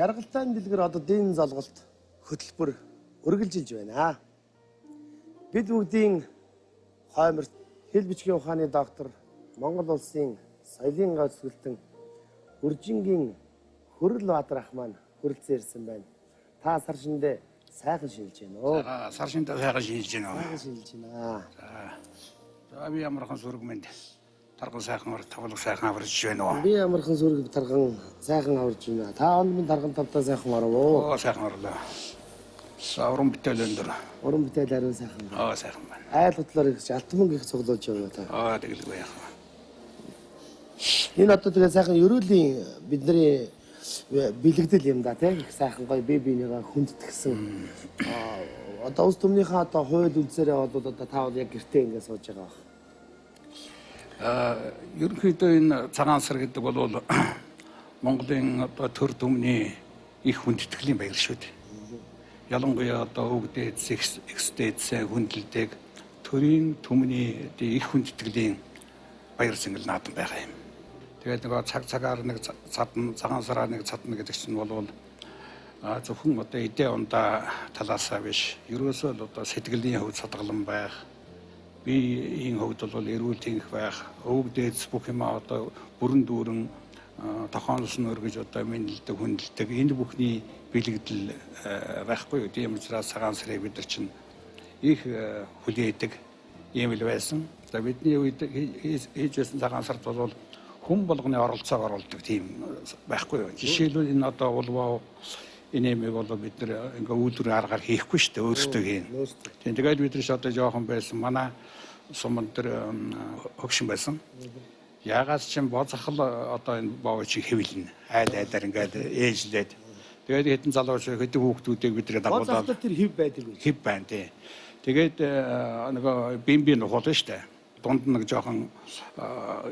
Жаргалтай дэлгэр одоо дэн залгалт хөтөлбөр үргэлжилж байна. Бид бүгдийн хойморт хэл бичгийн ухааны доктор, Монгол улсын соёлын гүйцэтгэлтэн Үржингийн Хүрэлбаатар ах маань хүрэлцэн ирсэн байна. Та сар шиндээ сайхан шинжилж байна оо. Сар шиндээ сайхан шинжилж байна. Сайхан шинжилж байна. За би ямархан сүргэмэнд тарган сайхан тоглох сайхан аварж байна уу? Би ямархан сүрэг тарган сайхан аварж байна. Та онд минь тарган тавтаа сайхан оров уу? Оо сайхан орлоо. Уран бүтээл өндөр. Уран бүтээл ариун сайхан. Сайхан байна. Айл хутлаар их алтман их цуглуулж яваа та. Тэгэлгүй яах вэ? Энэ одоо тэгээ сайхан ерөөлийн бидний бэлэгдэл юм да тийм их сайхан гоё бие биенийгээ хүндэтгсэн. Одоо улс төмнийхээ одоо хууль үнсээрээ одоо таавал яг гэртээ ингэ сууж байгаа баг. Ерөнхийдөө энэ цагаан сар гэдэг бол Монголын одоо төр төмний их хүндэтгэлийн баяр шүү дээ. Ялангуяа одоо өвгдээд экстэйдсэн хүндэлдэг төрийн төмний их хүндэтгэлийн баяр сэнгэл наадам байгаа юм. Тэгээд нэг цагаар нэг цадна, цагаан сараар нэг цадна гэдэг чинь бол зөвхөн одоо эдээ ундаа талаасаа биш. Ерөөсөө л одоо сэтгэлийн хөв садгалан байх. Биеийн хөвд бол эрүүл тэнх байх. Өвгдээд бүх юм одоо бүрэн дүүрэн тохооноос нь өргөж одоо мэдлэлдэг, хүндэлдэг энэ бүхний бэлэгдэл байхгүй юу? Тийм учраас цагаан сарыг бид нар чинь их хүлээдэг юм л байсан. За бидний үед хийж байсан цагаан сард бол хүн болгоны оролцоог оруулдаг тийм байхгүй юу? Жишээлбэл энэ одоо улваа энэ юмыг бол бид нар ингээ үйлдвэр аргаар хийхгүй шүү дээ, өөрсдөө хийн. Тэгээд бид нар одоо жоохон байсан манай суман дээр хөгшин байсан. Яагаад ч юм бозахал одоо энэ боовч хэвлэн айлаар ингээд ээжлээд тэгээд хэдэн залууч хэдэн хүүхдүүдийг бид нар дагуулаад бозахал тэр хэв байдаг үү? Хэв байна тий. Тэгээд нөгөө бимби нухал шүү дээ. Дунд нэг жоохон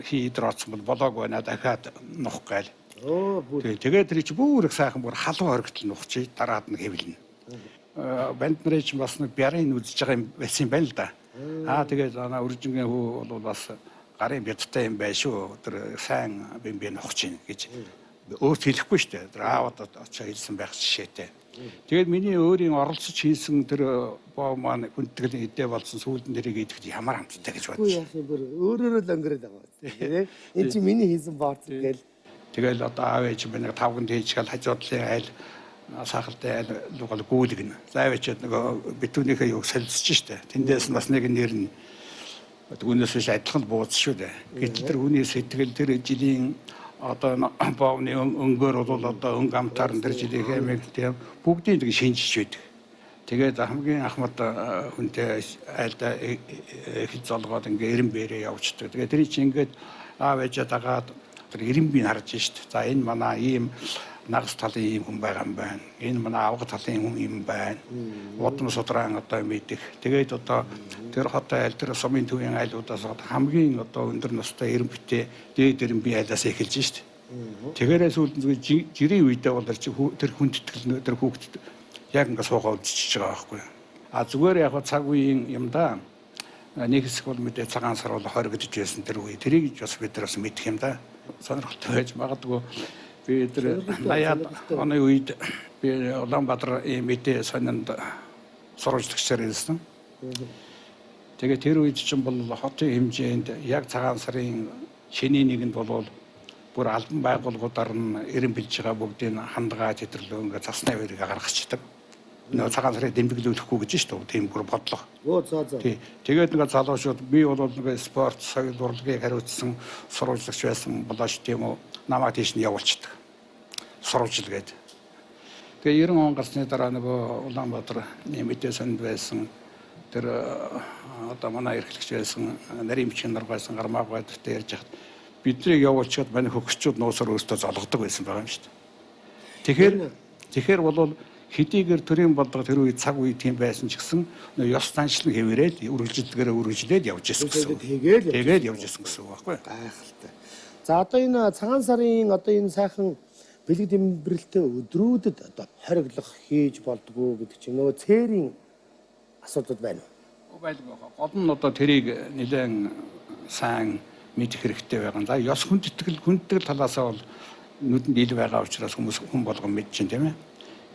хидроцсон бол болоог байна дахиад нух гайл. Тэгээд тэр чи бүр их сайхан бүр халуун оргитл нухчих дараад нь хэвлэнэ. Банд нарын ч бас нэг бярын үзэж байгаа юм байсан юм байна л да. Тэгээд Үржингийн хүү бол бас гарын бядтай юм байна шүү. Тэр сайн бимби нухчих гэж өөрт хэлэхгүй шүү дээ. Тэр аавд очиж хэлсэн байх жишээтэй. Тэгээд миний өөрийн оролцож хийсэн тэр боо маань хүндэтгэл эдээ болсон сүүлдэн тэрийг идэхэд ямар амттай гэж бодчих. Үгүй яах юм бүр өөрөөрөө л өнгөрөөд байгаа. Энэ чи миний хийсэн борц гээл. Тэгэл одоо аав ээж би нэг тавганд хийчихэл хажуудлын айл сахалтай айл лугал гүйлгэн. За аав ээж нөгөө битүүнийхээ юг солилцож штэ. Тэндээс бас нэг нэр нь түүнээс биш адилхан бууз шүү дээ. Гэтэл тэр хүний сэтгэл тэр жилийн одоо боовны өнгөөр бол одоо өнгө амтаар тэр жилийн хэмээг тийм бүгдийг нэг шинжиж байдаг. Тэгээд хамгийн ахмад хүнтэй айлда хэл золгоод ингээ эрен бэрээ явуулдаг. Тэгээд тэр чинь ингээд аав ээжээ дагаад тэр эрен бийг харж шít. За энэ манай ийм нагас талын ийм хүн байгаа юм байна. Энэ манай авга талын хүн юм байна. Удам судран одоо мэдих. Тэгээд одоо тэр хотоо аль тэр сумын төвийн айлуудаас хамгийн одоо өндөр настай эрен битээ дээд эрен бие айлаас эхэлж штт. Тэгээрээ сүүлд жирийн үедээ бол тэр хүндэтгэл тэр хүүхдэд яг ингээ суугаа үдчихэж байгаа байхгүй. А зүгээр яг цаг үеийн юм да. Нэг хэсэг бол мэдээ цагаан сар бол хоригдож байсан тэр үе. Тэрийг бас бид нар бас мэдэх юм да. Сонирхолтой байж магадгүй. Би тэр 80-аад оны үед би Улаанбаатар мэдээ сонинд сурвалжлагчаар ирсэн. Тэгээд тэр үед чинь бол хотын хэмжээнд яг цагаан сарын шөнийн нэгэнд бол бүр албан байгууллагуудаар нь эрен билж байгаа бүгдийг хандгаа тэдэрлөө ингээ засны авирыг гаргацдаг. Нөө цагаан сарыг дэмжиглүүлэхгүй гэж шүү дээ. Тийм бүр бодлого. Тий. Тэгээд нэг залуучууд би бол нэг спорт соёл урлагийг хариуцсан сурвалжлагч байсан болооч тийм үү намайг тийш нь явуулчихдаг. Сурвалжлаггээд. Тэгээ 90 он гарсны дараа нөгөө Улаанбаатар мэдээ сонд байсан тэр одоо манай эрхлэгч байсан нарийн бичгийн нар байсан гармаа байдагтай ярьж хахад биднийг явуулчихад манай хөгсчүүд нуусаар өөртөө золгодог байсан байгаа юм шүү дээ. Тэгэхээр бол хэдийгээр төрийн бодлого тэр үед цаг үе тийм байсан ч гэсэн ёс заншлан хэвээрээд үргэлжлээд явж ирсэн гэсэн. Тэгээд явж ирсэн гэсэн үг байхгүй. Гайхалтай. За одоо энэ цагаан сарын одоо энэ сайхан бэлэг дэмбэрэлтэй өдрүүдэд одоо хориглох хийж болдгоо гэдэг чинь нөгөө цээрийн асуудал байна уу? Байлгүй. Гол нь одоо тэрийг нэлээд сайн мэдэх хэрэгтэй байгаа. За ёс хүндэтгэл талаасаа бол нүдэнд ил байгаа учраас хүн болгон мэдж чинь тийм ээ.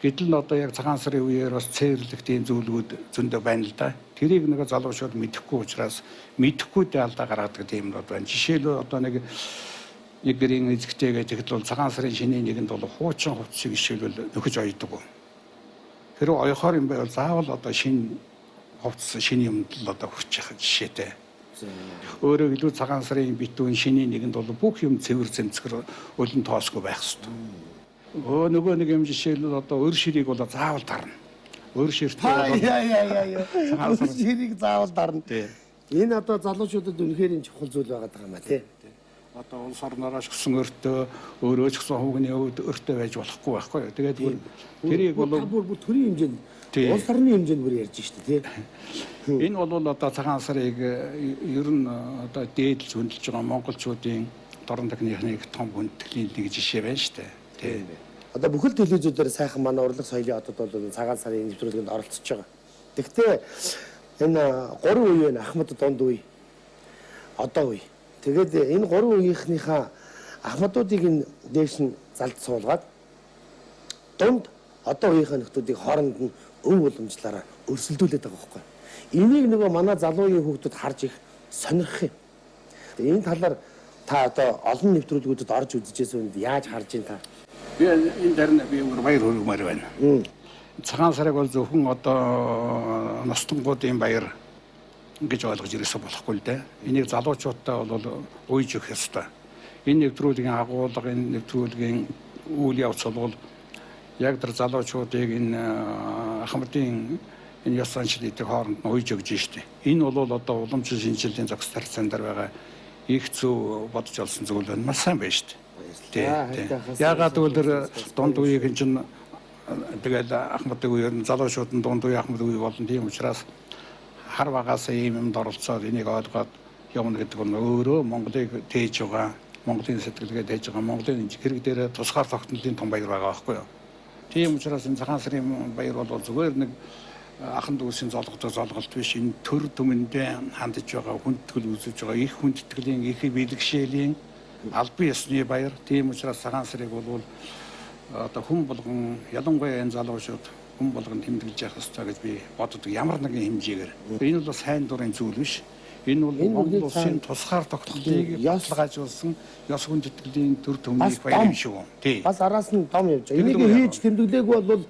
Гэтэл одоо яг цагаан сарын үеэр бас цээрлэгтийн зүйлүүд зөндөө байна л да. Тэрийг нэг залуучууд мэдэхгүй учраас мэдэхгүйдээ алдаа гаргадаг юм байна. Жишээлбэл одоо нэг гэрийн эзэгтэй гэдэг бол цагаан сарын шинийн нэгэнд бол хуучин хувцсыг жишээлбэл нөхөж ойдог. Тэр ойхоор юм байвал заавал одоо шинэ хувцс шинэ юмд л одоо хүрч явах жишээтэй. Өөрөөр хэлбэл цагаан сарын битүүн шинийн нэгэнд бол бүх юм цэвэр цэмцгэр өлөн тоосгүй байх ёстой. Нөгөө нэг юм жишээлбэл одоо өр ширийг бол заавал дарна. Өр ширтэй бол өр ширийг заавал дарна. Энэ одоо залуучуудад үнэхээр чухал зүйл байгаа юм аа тий. Одоо улс орноош гисэн өртөө өөрөө ч гэсэн хувгны өртөө байж болохгүй байхгүй. Тэгээд тэрийг бол бүр төрийн хэмжээнд улс орны хэмжээнд бүр ярьж штэ тий. Энэ бол одоо цагаан сарыг ер нь одоо дээдлж хөндлөж байгаа монголчуудын дорн техникийн том хүндэтгэлийн нэг жишээ байна штэ. Одоо бүхэл телевизүүдээр сайхан манай урлаг соёлын хотод бол цагаан сарын нэвтрүүлгэнд оролцож байгаа. Тэгвэл энэ 3 үе байна. Ахмад дунд үе. Одоо үе. Тэгээд энэ 3 үеийнхнийхээ ахмадуудыг энэ дээш нь залд суулгаад дунд одоо үеийнхээ нөхдүүдийг хооронд нь өв уламжлаараа өрсөлдүүлээд байгаа байхгүй. Энийг нөгөө манай залуугийн хүүхдүүд харж их сонирхох юм. Энэ талаар та одоо олон нэвтрүүлгүүдэд орж үзчихсэн үнд яаж харж байна та? Би энэ дээр би баяр хүргэмээр байна. Цагаан сарыг бол зөвхөн одоо ностонгуудын баяр гэж ойлгож ирсэн болохгүй л дээ. Энийг залуучуудтай бол уйж өгөх ёстой. Энэ нэвтрүүлгийн агуулга, энэ нэвтрүүлгийн үйл явц бол яг тэр залуучуудыг энэ ахмадын энэ ёс заншлын хооронд нь уйж өгж штэ. Энэ бол одоо уламжлал шинжилгээний зохис тарцсан дээр байгаа их зөв бодож олсон зүйл байна. Маш сайн байна штэ. Яагаад гэвэл дунд үеийн чинь тэгэл ахмадын үеэр нь залуучууд нь дунд үеийн ахмад үе болон тийм учраас хар багаас ийм юмд оролцоод энийг ойлгоод явна гэдэг нь өөрөө Монголыг тээж байгаа, Монголын сэтгэлгээ тээж байгаа, Монголын хэрэг дээр тусгаар тогтнолын том баяр байгаа байхгүй юу. Тийм учраас энэ цагаан сарын баяр бол зүгээр нэг ахан дүүсийн золголт биш, энэ төр түмэндээ хандж байгаа хүндэтгэл үзэж байгаа их хүндэтгэлийн их бэлгшээлийн албан ёсны баяр. Тийм учраас цагаан сарыг бол одоо хүн болгон ялангуяа энэ залуучууд хүн болгон тэмдэглэж явах хэрэгтэй гэж би боддог. Ямар нэгэн хэмжээгээр. Энэ бол сайн дурын зүйл биш. Энэ бол Монгол улсын тусгаар тогтнолыг ялгаажуулсан ёс хүндэтгэлийн төр түмний баяр юм шүү. Тий. Бас араас нь дом явж байгаа. Энийг хийж тэмдэглээгүй бол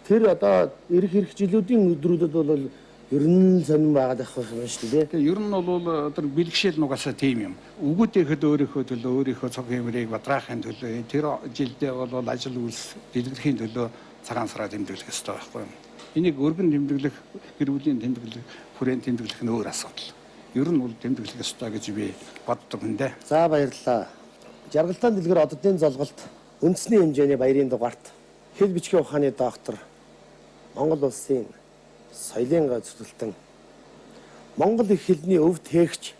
тэр одоо ирэх жилүүдийн өдрүүдэд бол ер нь сонирн байгаад байх юм шүү дээ. Тэгээ ер нь бол тэр бэлгшээл нугасаа тийм юм. Үгүйтэхэд өөрийнхөө төлөө өөрийнхөө цог хэмрийг бадраахын төлөө тэр жилдээ бол ажил үйлс дэлгэрхийн төлөө цагаан сараа тэмдэглэх ёстой байхгүй юу? Энийг өргөн тэмдэглэх, гэр бүлийн тэмдэглэх, хүрээнд тэмдэглэх нь өөр асуудал. Ер нь бол тэмдэглэх ёстой гэж би боддог юм дээ. За баярлалаа. Жаргалтын дэлгэр оддын золголт үндэсний хэмжээний баярын дугаарт хэл бичгийн ухааны доктор Монгол улсын соёлын гойцоглолтон Монгол их хэлний өв тээгч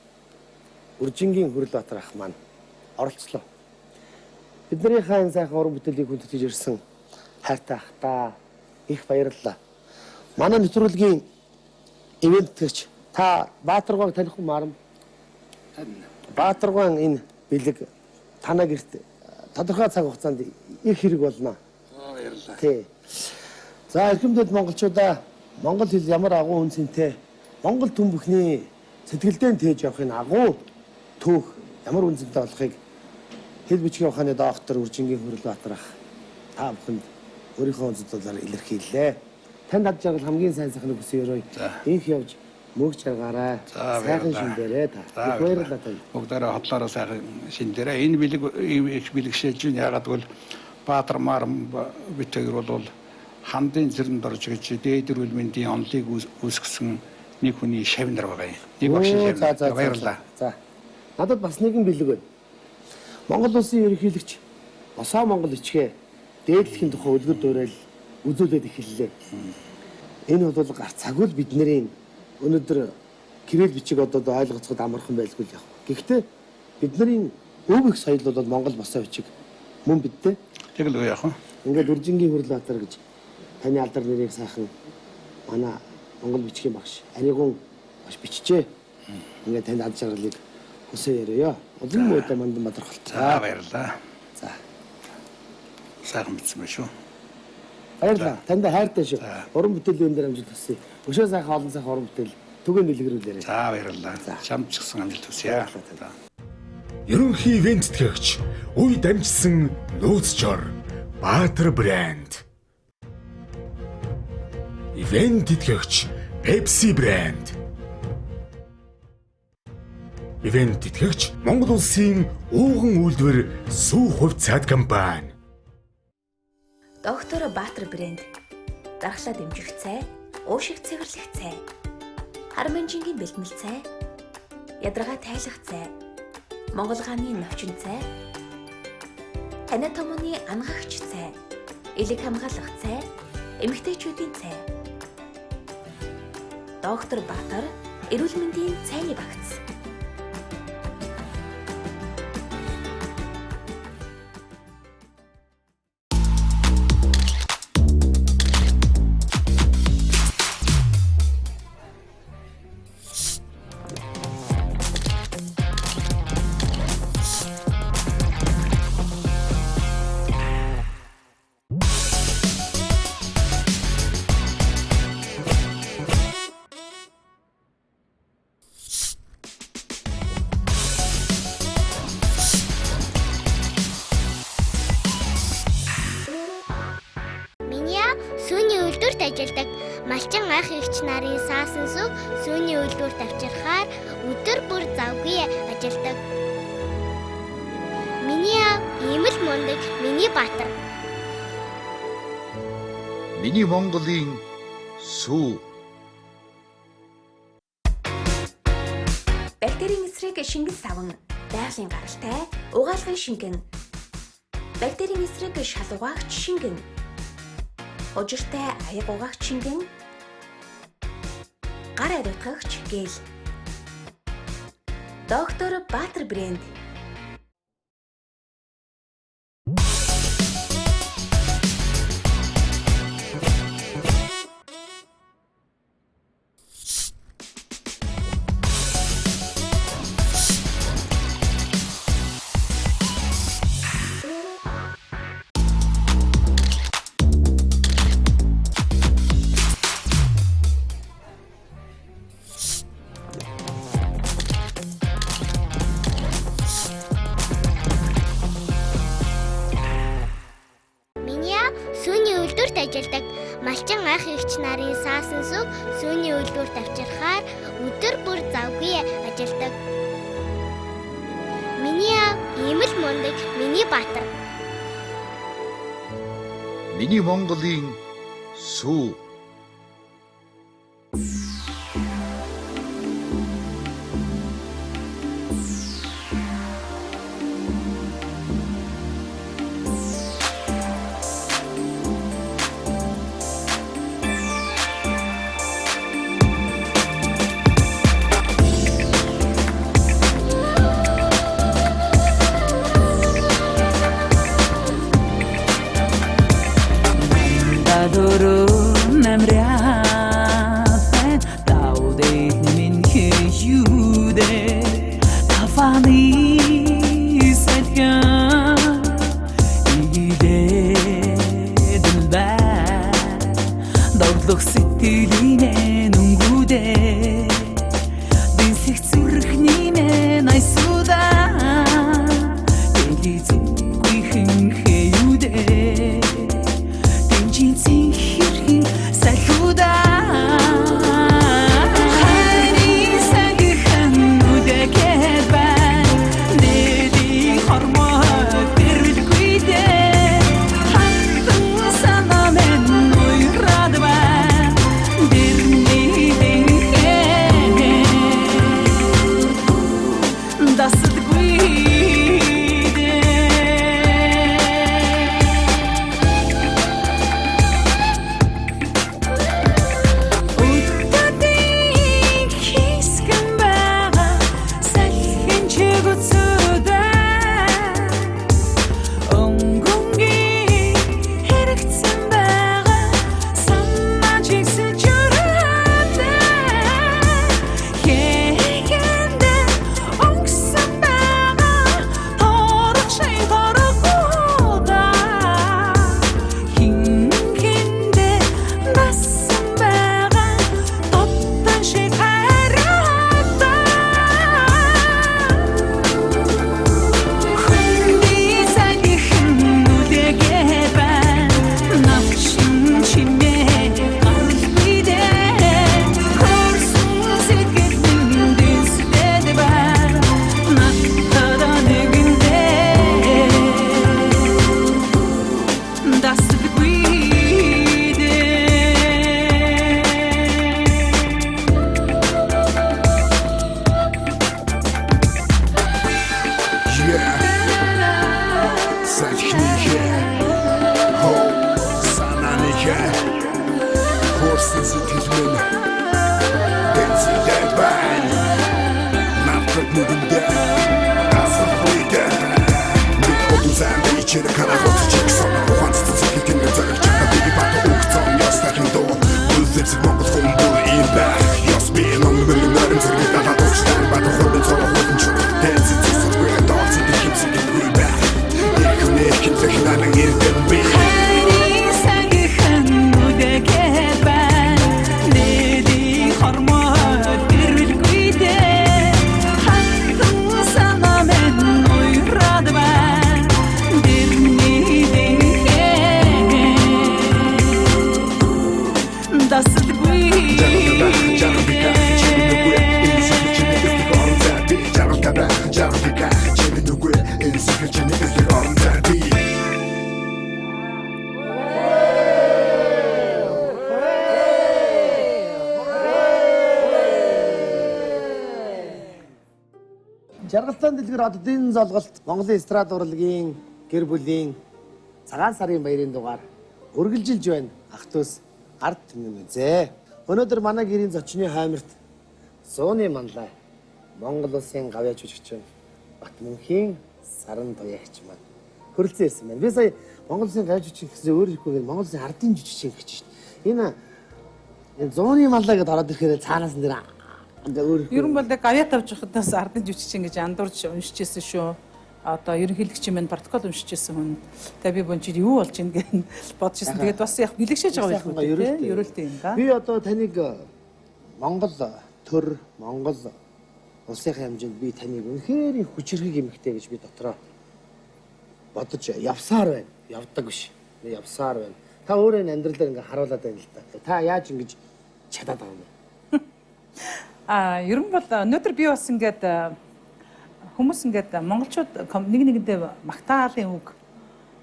Үржингийн Хүрлбаатар ах маань оролцлоо. Бидний хаан сайхан уран бүтээлийг хүндэтгэж ирсэн хайртай ахтаа их баярлалаа. Манай нэвтрүүлгийн ивэнтгэгч та Баатаргоог таних юм арам. Баатаргоон энэ бэлэг танаа гэрт тодорхой цаг хугацаанд их хэрэг болно. Баярлалаа. Тий. За эрхэмдэд монголчуудаа монгол хэл ямар агуу үнцэнтэй монгол түн бүхний сэтгэлдээ тээж явахын агуу түүх ямар үнцэнтэй болохыг хэл бичгийн ухааны доктор Үржингийн Хүрлбаатар ах та бүхэнд өөрийнхөө үзэлээр илэрхийллээ. Танд хад жаргал хамгийн сайн сайхныг хүсье. Инх явж мөг жаргаарай. Сайхан шиндээрээ та. Баярлалаа тань. Бүгдээрээ хотлоороо сайхан шиндээрээ. Энэ их бэлгшээж нь яагаад гэвэл Баатар Марам битээгэр бол хандын зэрэнд орж гэж дээдэр үлмэндийн онлыг үүсгэсэн нэг хүний шавнар байгаа юм. Нэг багшийн шавнар. Баярлалаа. За. Надад бас нэгэн бэлэг байна. Монгол улсын ерөнхийлөгч Осоо Монгол ичгээ дээдлэхийн тухай үлгэр дуурайл үзүүлээд эхэллээ. Энэ бол гарц цагуул бидний өнөөдөр кирилл бичиг одоо ойлгоцоход амархан байлгүй л яг. Гэхдээ бидний өв их соёл бол Монгол босоо бичиг мөн бидтэй. Тэг л яах вэ? Ингээд Үржингийн Хүрлбаатар гэж таны алдар нэрийг сайхан манай монгол бичгийн багш Аригун багш бичжээ. Ингээд танд ад жаргалыг хүсээ яриа. Улам муутай мандан бадрахалт. За баярлалаа. За. Сайхан бичсэн байх шүү. Баярлалаа. Танд хайртай шүү. Уран бүтээлийн өндөр амжилт хүсье. Өшөө сайхан олон сайхан уран бүтээл түгээн дэлгэрүүлээрэй. За баярлалаа. Чамд ч гэсэн амжилт хүсье. Ерөнхий ивент тэтгэгч үе дамжсан нөөцчор Баатар брэнд. Ивент тэтгэгч Pepsi брэнд. Ивент тэтгэгч Монгол улсын ууган үйлдвэр Сүү хувь цаад компани. Доктор Баатар брэнд. Дархлаа дэмжих цай, уушиг цэвэрлэх цай. Харамжингийн бэлтгэл цай, ядаргаа тайлах цай. Монголгааны навчин цай, танай томооны ангагч цай, элэг хамгаалах цай, эмэгтэйчүүдийн цай. Доктор Баатар эрүүл мэндийн цайны багц. Сүүний үйлдвэрт ажилладаг малчин ах эгч нарын саасан сүв сүүний үйлдвэрт авчирхаар өдөр бүр завгүй ажилладаг. Миний аав ийм л мундаг, миний Баатар. Миний Монголын сүү. Бактерийн эсрэг шингэн саван, байгалийн гаралтай, угаалгын шингэн. Бактерийн эсрэг шалгуугаач шингэн. Ожиртай аяг угаагч шингэн. Гар ариутгагч гэл. Доктор Баатар брэнд. Сүүний үйлдвэрт ажилладаг малчин ах эгч нарын саасан сүв сүүний үйлдвэрт авчирхаар өдөр бүр завгүй ажилладаг. Миний аав ийм л мундаг, миний Баатар. Миний Монголын сүү. Надорон намряд таудэх минь хэюдэ тафаны сэтгэн идэ дордлох сэтгэлийнэ нүнгүүдэ дэнсэх зүрхнийнэ найсуда дэлизгүй хэн хэюдэ дэнжинцэн хэрхэн салхуда хайрын сагихан үдэгээр бай дэди хормоо тэрэлгүй дэ хантан санамэн уйрад бай дэрний дэнхэ дасдгүй Жаргалтай дэлгэр одоо дэн золголт Монголын эстрад урлагийн гэр бүлийн цагаан сарын баярын дугаар үргэлжилж байна. Ах トゥ с ард түмэн үзээ. Өнөөдөр манай гэрийн зочны хаймарт зууны манлай Монгол улсын гавьяа жүжигчин Батмөнхийн Саран Туягч маань хөрөлцөн ирсэн байна. Би сая Монгол улсын гавьяа жүжигчин гэсэн өөр ихгүй Монгол улсын ардын жүжигчин гэж чинь. Энэ зууны манлай гэдээ ороод ирэхээр цаанаас нэр Ер нь бол гавьяа тавьж байхдаас ардын жүжигчин гэж андуурч уншижсэн шүү. Одоо ерөнхийлөгчийн минь протокол уншижсэн хүн. Тэгээ би бончид юу болж ийн гэж бодож ирсэн. Тэгээд бас яг бэлэгшээж байгаа юм байна. Ерөөлтэй юм да. Би одоо таныг Монгол төр Монгол улсын хэмжээнд би таныг үнэхээр хүчрхэг эмэгтэй гэж би дотроо бодож явсаар байна. Явдаг биш. Би явсаар байна. Та өөрөө амьдралаар ингээ харуулад байна л да. Та яаж ингэж чадаад байгаа юм бэ? Ер нь бол өнөөдөр би бас ингээд хүмүүс ингээд монголчууд нэг нэгэндээ магтаалын үг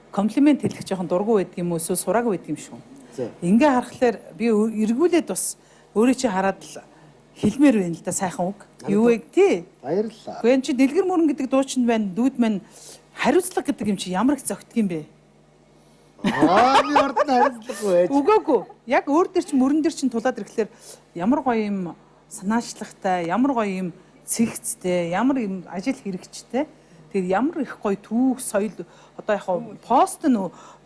комплимент хэлэх жоохон дургу байдаг юм уу эсвэл сураагүй байдаг юм шүү. Ингээ харахаар би эргүүлээд бас өөрөө чи хараад л хэлмээр байна л да сайхан үг. Юу вэ тий? Баярлалаа. Гэхдээ энэ чи дэлгэр мөрөн гэдэг дуучин байна, дүүд маань хариуцлага гэдэг юм чи ямар их зөгтг юм бэ? Би урд нь хариуцлагагүй байж. Үгүйгүй. Яг өөр дээр чи мөрөн дээр чин тулаад ирэхлээр ямар гоё юм санаачлагтай, ямар гоё юм цэгцтэй, ямар юм ажил хэрэгчтэй. Тэгээд ямар их гоё түүх соёл одоо яг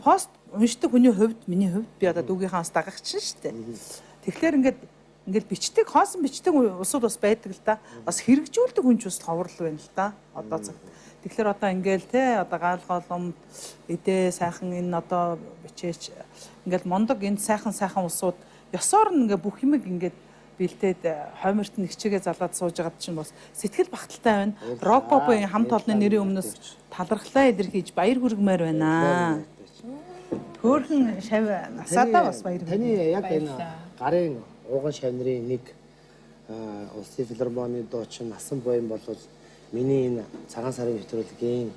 пост уншдаг хүний хувьд миний хувьд би одоо дүүгийнхаас дагагчин шүү дээ. Тэгэхээр ингээд бичдэг хоосон бичдэг усуд бас байдаг л да. Бас хэрэгжүүлдэг хүн ч бас ховрол байна л да. Одоо цаг. Тэгэхээр одоо ингээл те одоо гаалголом эдээ сайхан энэ одоо бичээч ингээл мондог энэ сайхан усууд ёсоор нь ингээ бүх юмэг ингээд бэлдээд хойморт нь хичээгээ залаад сууж байгаад чинь бас сэтгэл багталтай байна. Рок попын хамт олонны нэрийн өмнөөс талархлаа илэрхийлж баяр хүргэмээр байна. Хөөрхөн шав насаадаа бас баяр. Таны яг энэ гарын ууган шавнырын нэг улсын филармоны дуучин Насан Буян болвол миний энэ цагаан сарын нэвтрүүлгийн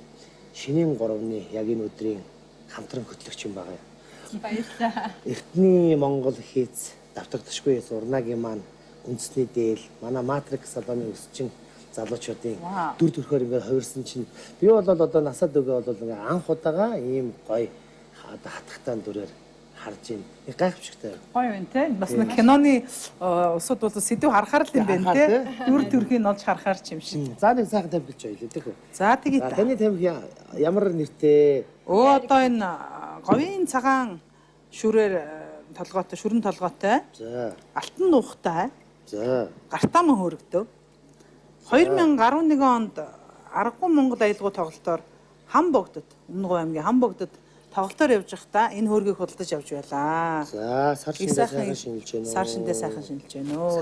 шинийн 3-ны яг энэ өдрийн хамтран хөтлөгч юм байгаа юм. Баярлалаа. Эртний Монгол хийц давтагдшгүй зурнагийн маань үндэсний дээл манай Матрикс салбарын өсчин залуучуудын дүр төрхөөр ингээд хувирсан чинь би бол одоо насаад өгөө бол ингээд анх удаага ийм гоё хатагтай дүрээр харж ийн. Гайхамшигтай. Гоё байна те. Бас нэг киноны усуд бол сэдв харахаар л юм байна те. Дүр төрхийг олж харахаар ч юм шиг. За нэг сайхан тамхилж ойлоо тийм үү. За тэгээд таны тамхи ямар нэртэй? Одоо энэ говийн цагаан шүрээр толгойтой, шүрэн толгойтой. За. Алтан нуухтай. За. Гартаа мөн хөрөгдөв. 2011 онд Аргагүй Монгол аялгау тоглолтоор Хамбогдод, Өмнөг аймгийн Хамбогдод тоглолтоор явж байхдаа энэ хөөргийг худалдаж явж байлаа. За, сар шиндээ сайхан шинжилж байна уу? Сар шиндээ сайхан шинжилж байна уу?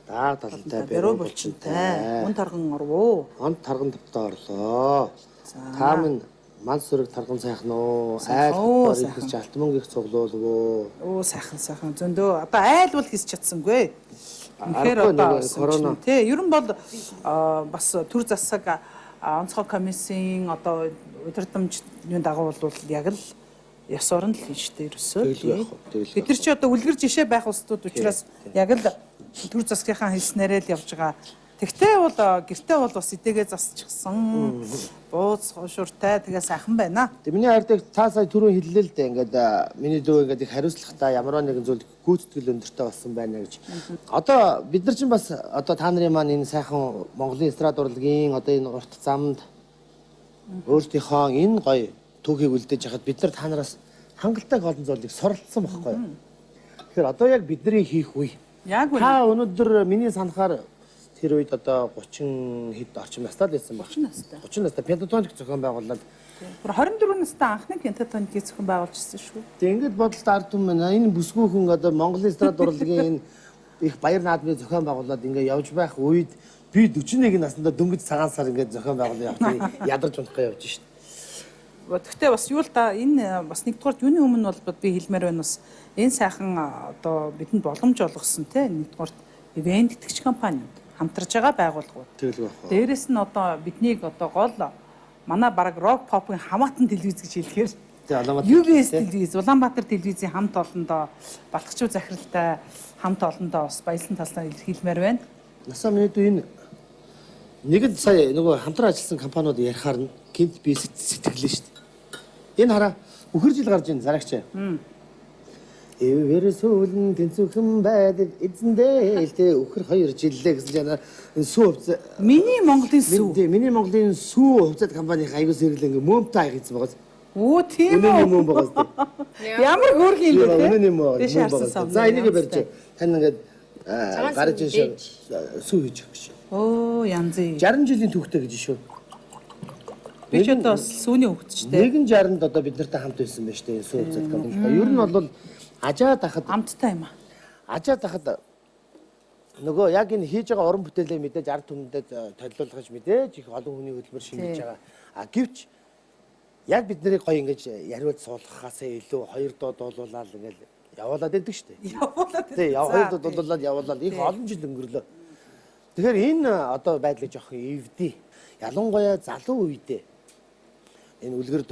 Дааг талантай, бэрүү булчинтай, үн тарган орвоо. Онт тарган тавтаа орлоо. Та минь мал сүрэг тарган сайхан уу? Айл хэлж алтман гих цуглуулвоо. Оо сайхан зөндөө. Одоо айл бол хийж чадсангүй. Тэгэхээр одоо корона тий ер нь бол бас төр засаг онцгой комиссийн одоо удирдамжны дагуу бол яг л ёсоор нь л хийж штэ ерөөсөө. Бид нар чи одоо үлгэр жишээ байх улсууд учраас яг л төр засгийнхаа хэлснээрээ л явж байгаа. Тэгтээ бол гэртээ бол бас эдээгээ засчихсан. Бууз шууртай тэгээ сайхан байна. Тэг миний хайртай та сая түрүү хэллээ л дээ ингээд миний дүү ингээд их хариуцлагатай ямар нэгэн зүйл гүйцэтгэл өндөртэй болсон байна гэж. Одоо бид нар чинь бас одоо та нарын маань энэ сайхан Монголын эстрад урлагийн одоо энэ урт замд өөртөөхөө энэ гоё түүхийг үлдээж хахад бид нар та нараас хангалттай олон зүйлийг суралцсан байхгүй юу? Тэгэхээр одоо яг бидний хийх үе. Яг үнэ. Та өнөөдөр миний санахаар тэр үед одоо 30 хэд орчим настай л байсан баг. 30 настай пентатоник зохион байгуулад 24 настай анхны пентатоник зохион байгуулжсэн шүү. Тэг ингээд бодолд ард түмэн энэ бүсгүй хүн одоо Монголын эстрад урлагийн энэ их баяр наадмын зохион байгуулад ингээд явж байх үед би 41 наснда дөнгөж цагаан сар ингээд зохион байгуулалт явах ядарч унахгаа явж шít. Гэхдээ бас юу л да энэ бас нэгдүгээр юуны өмнө бол би хэлмээр байна бас энэ сайхан одоо бидэнд боломж олгосон те нэгдүгээр ивент итгэж компаниуд хамтарж байгаа байгууллагууд. Тэгэл байх. Дээрээс нь одоо биднийг одоо гол манай бараг рок попын хамаатан телевиз гэж хэлэхээр UBS телевиз, Улаанбаатар телевизийн хамт олондоо Балхчуу захиралтай хамт олондоо бас баялсан талаар илэрхийлмээр байна. Насаа миний дүү энэ нэг л сая нөгөө хамтран ажилласан компаниуд ярихаар нь гинт би сэтгэлээ шүү дээ. Энэ хараа өхөр жил гарч ийн зарагч. Эвэр сүүлэн тэнцүүхэн байдаг эзэндээ элтэй өхөр 2 жилээ гэсэн жана энэ сүү хувьцаа Миний Монголын сүү. Миний Монголын сүү хувьцаат компанийн аягүй сэргэлэн ингээ мөмтэй хийсэн байгаа. Оо тийм үү. Мөм байгаа. Ямар хөөрхөн юм бэ? Өнөөний мөм. За энийг барьж. Тань ингээд гараж ин сүү хийж өгч. Оо янзын 60 жилийн түүхтэй гэж шүү. Би ч одоо сүүний хөвгтчтэй. 160-д одоо бид нартай хамт байсан байж тээ сүү хувьцаат компани. Ер нь бол ажаа дахад амттай юм аа. Ажаа дахад нөгөө яг энэ хийж байгаа уран бүтээлээ мэдээж ард түмэндээ толиулгаж мэдээж их олон хүний хөдөлмөр шинжилж байгаа. Гэвч яг бид нарыг гоё ингэж яриад суулгахаасаа илүү хоёр дуу дуулуулаад ингээл явуулаад байдаг шүү дээ. Явуулаад. Тий, хоёр дуу дуулуулаад явуулаад их олон жил өнгөрлөө. Тэгэхээр энэ одоо байдлыг жоох эвдээ. Ялангуяа залуу үедээ энэ үлгэр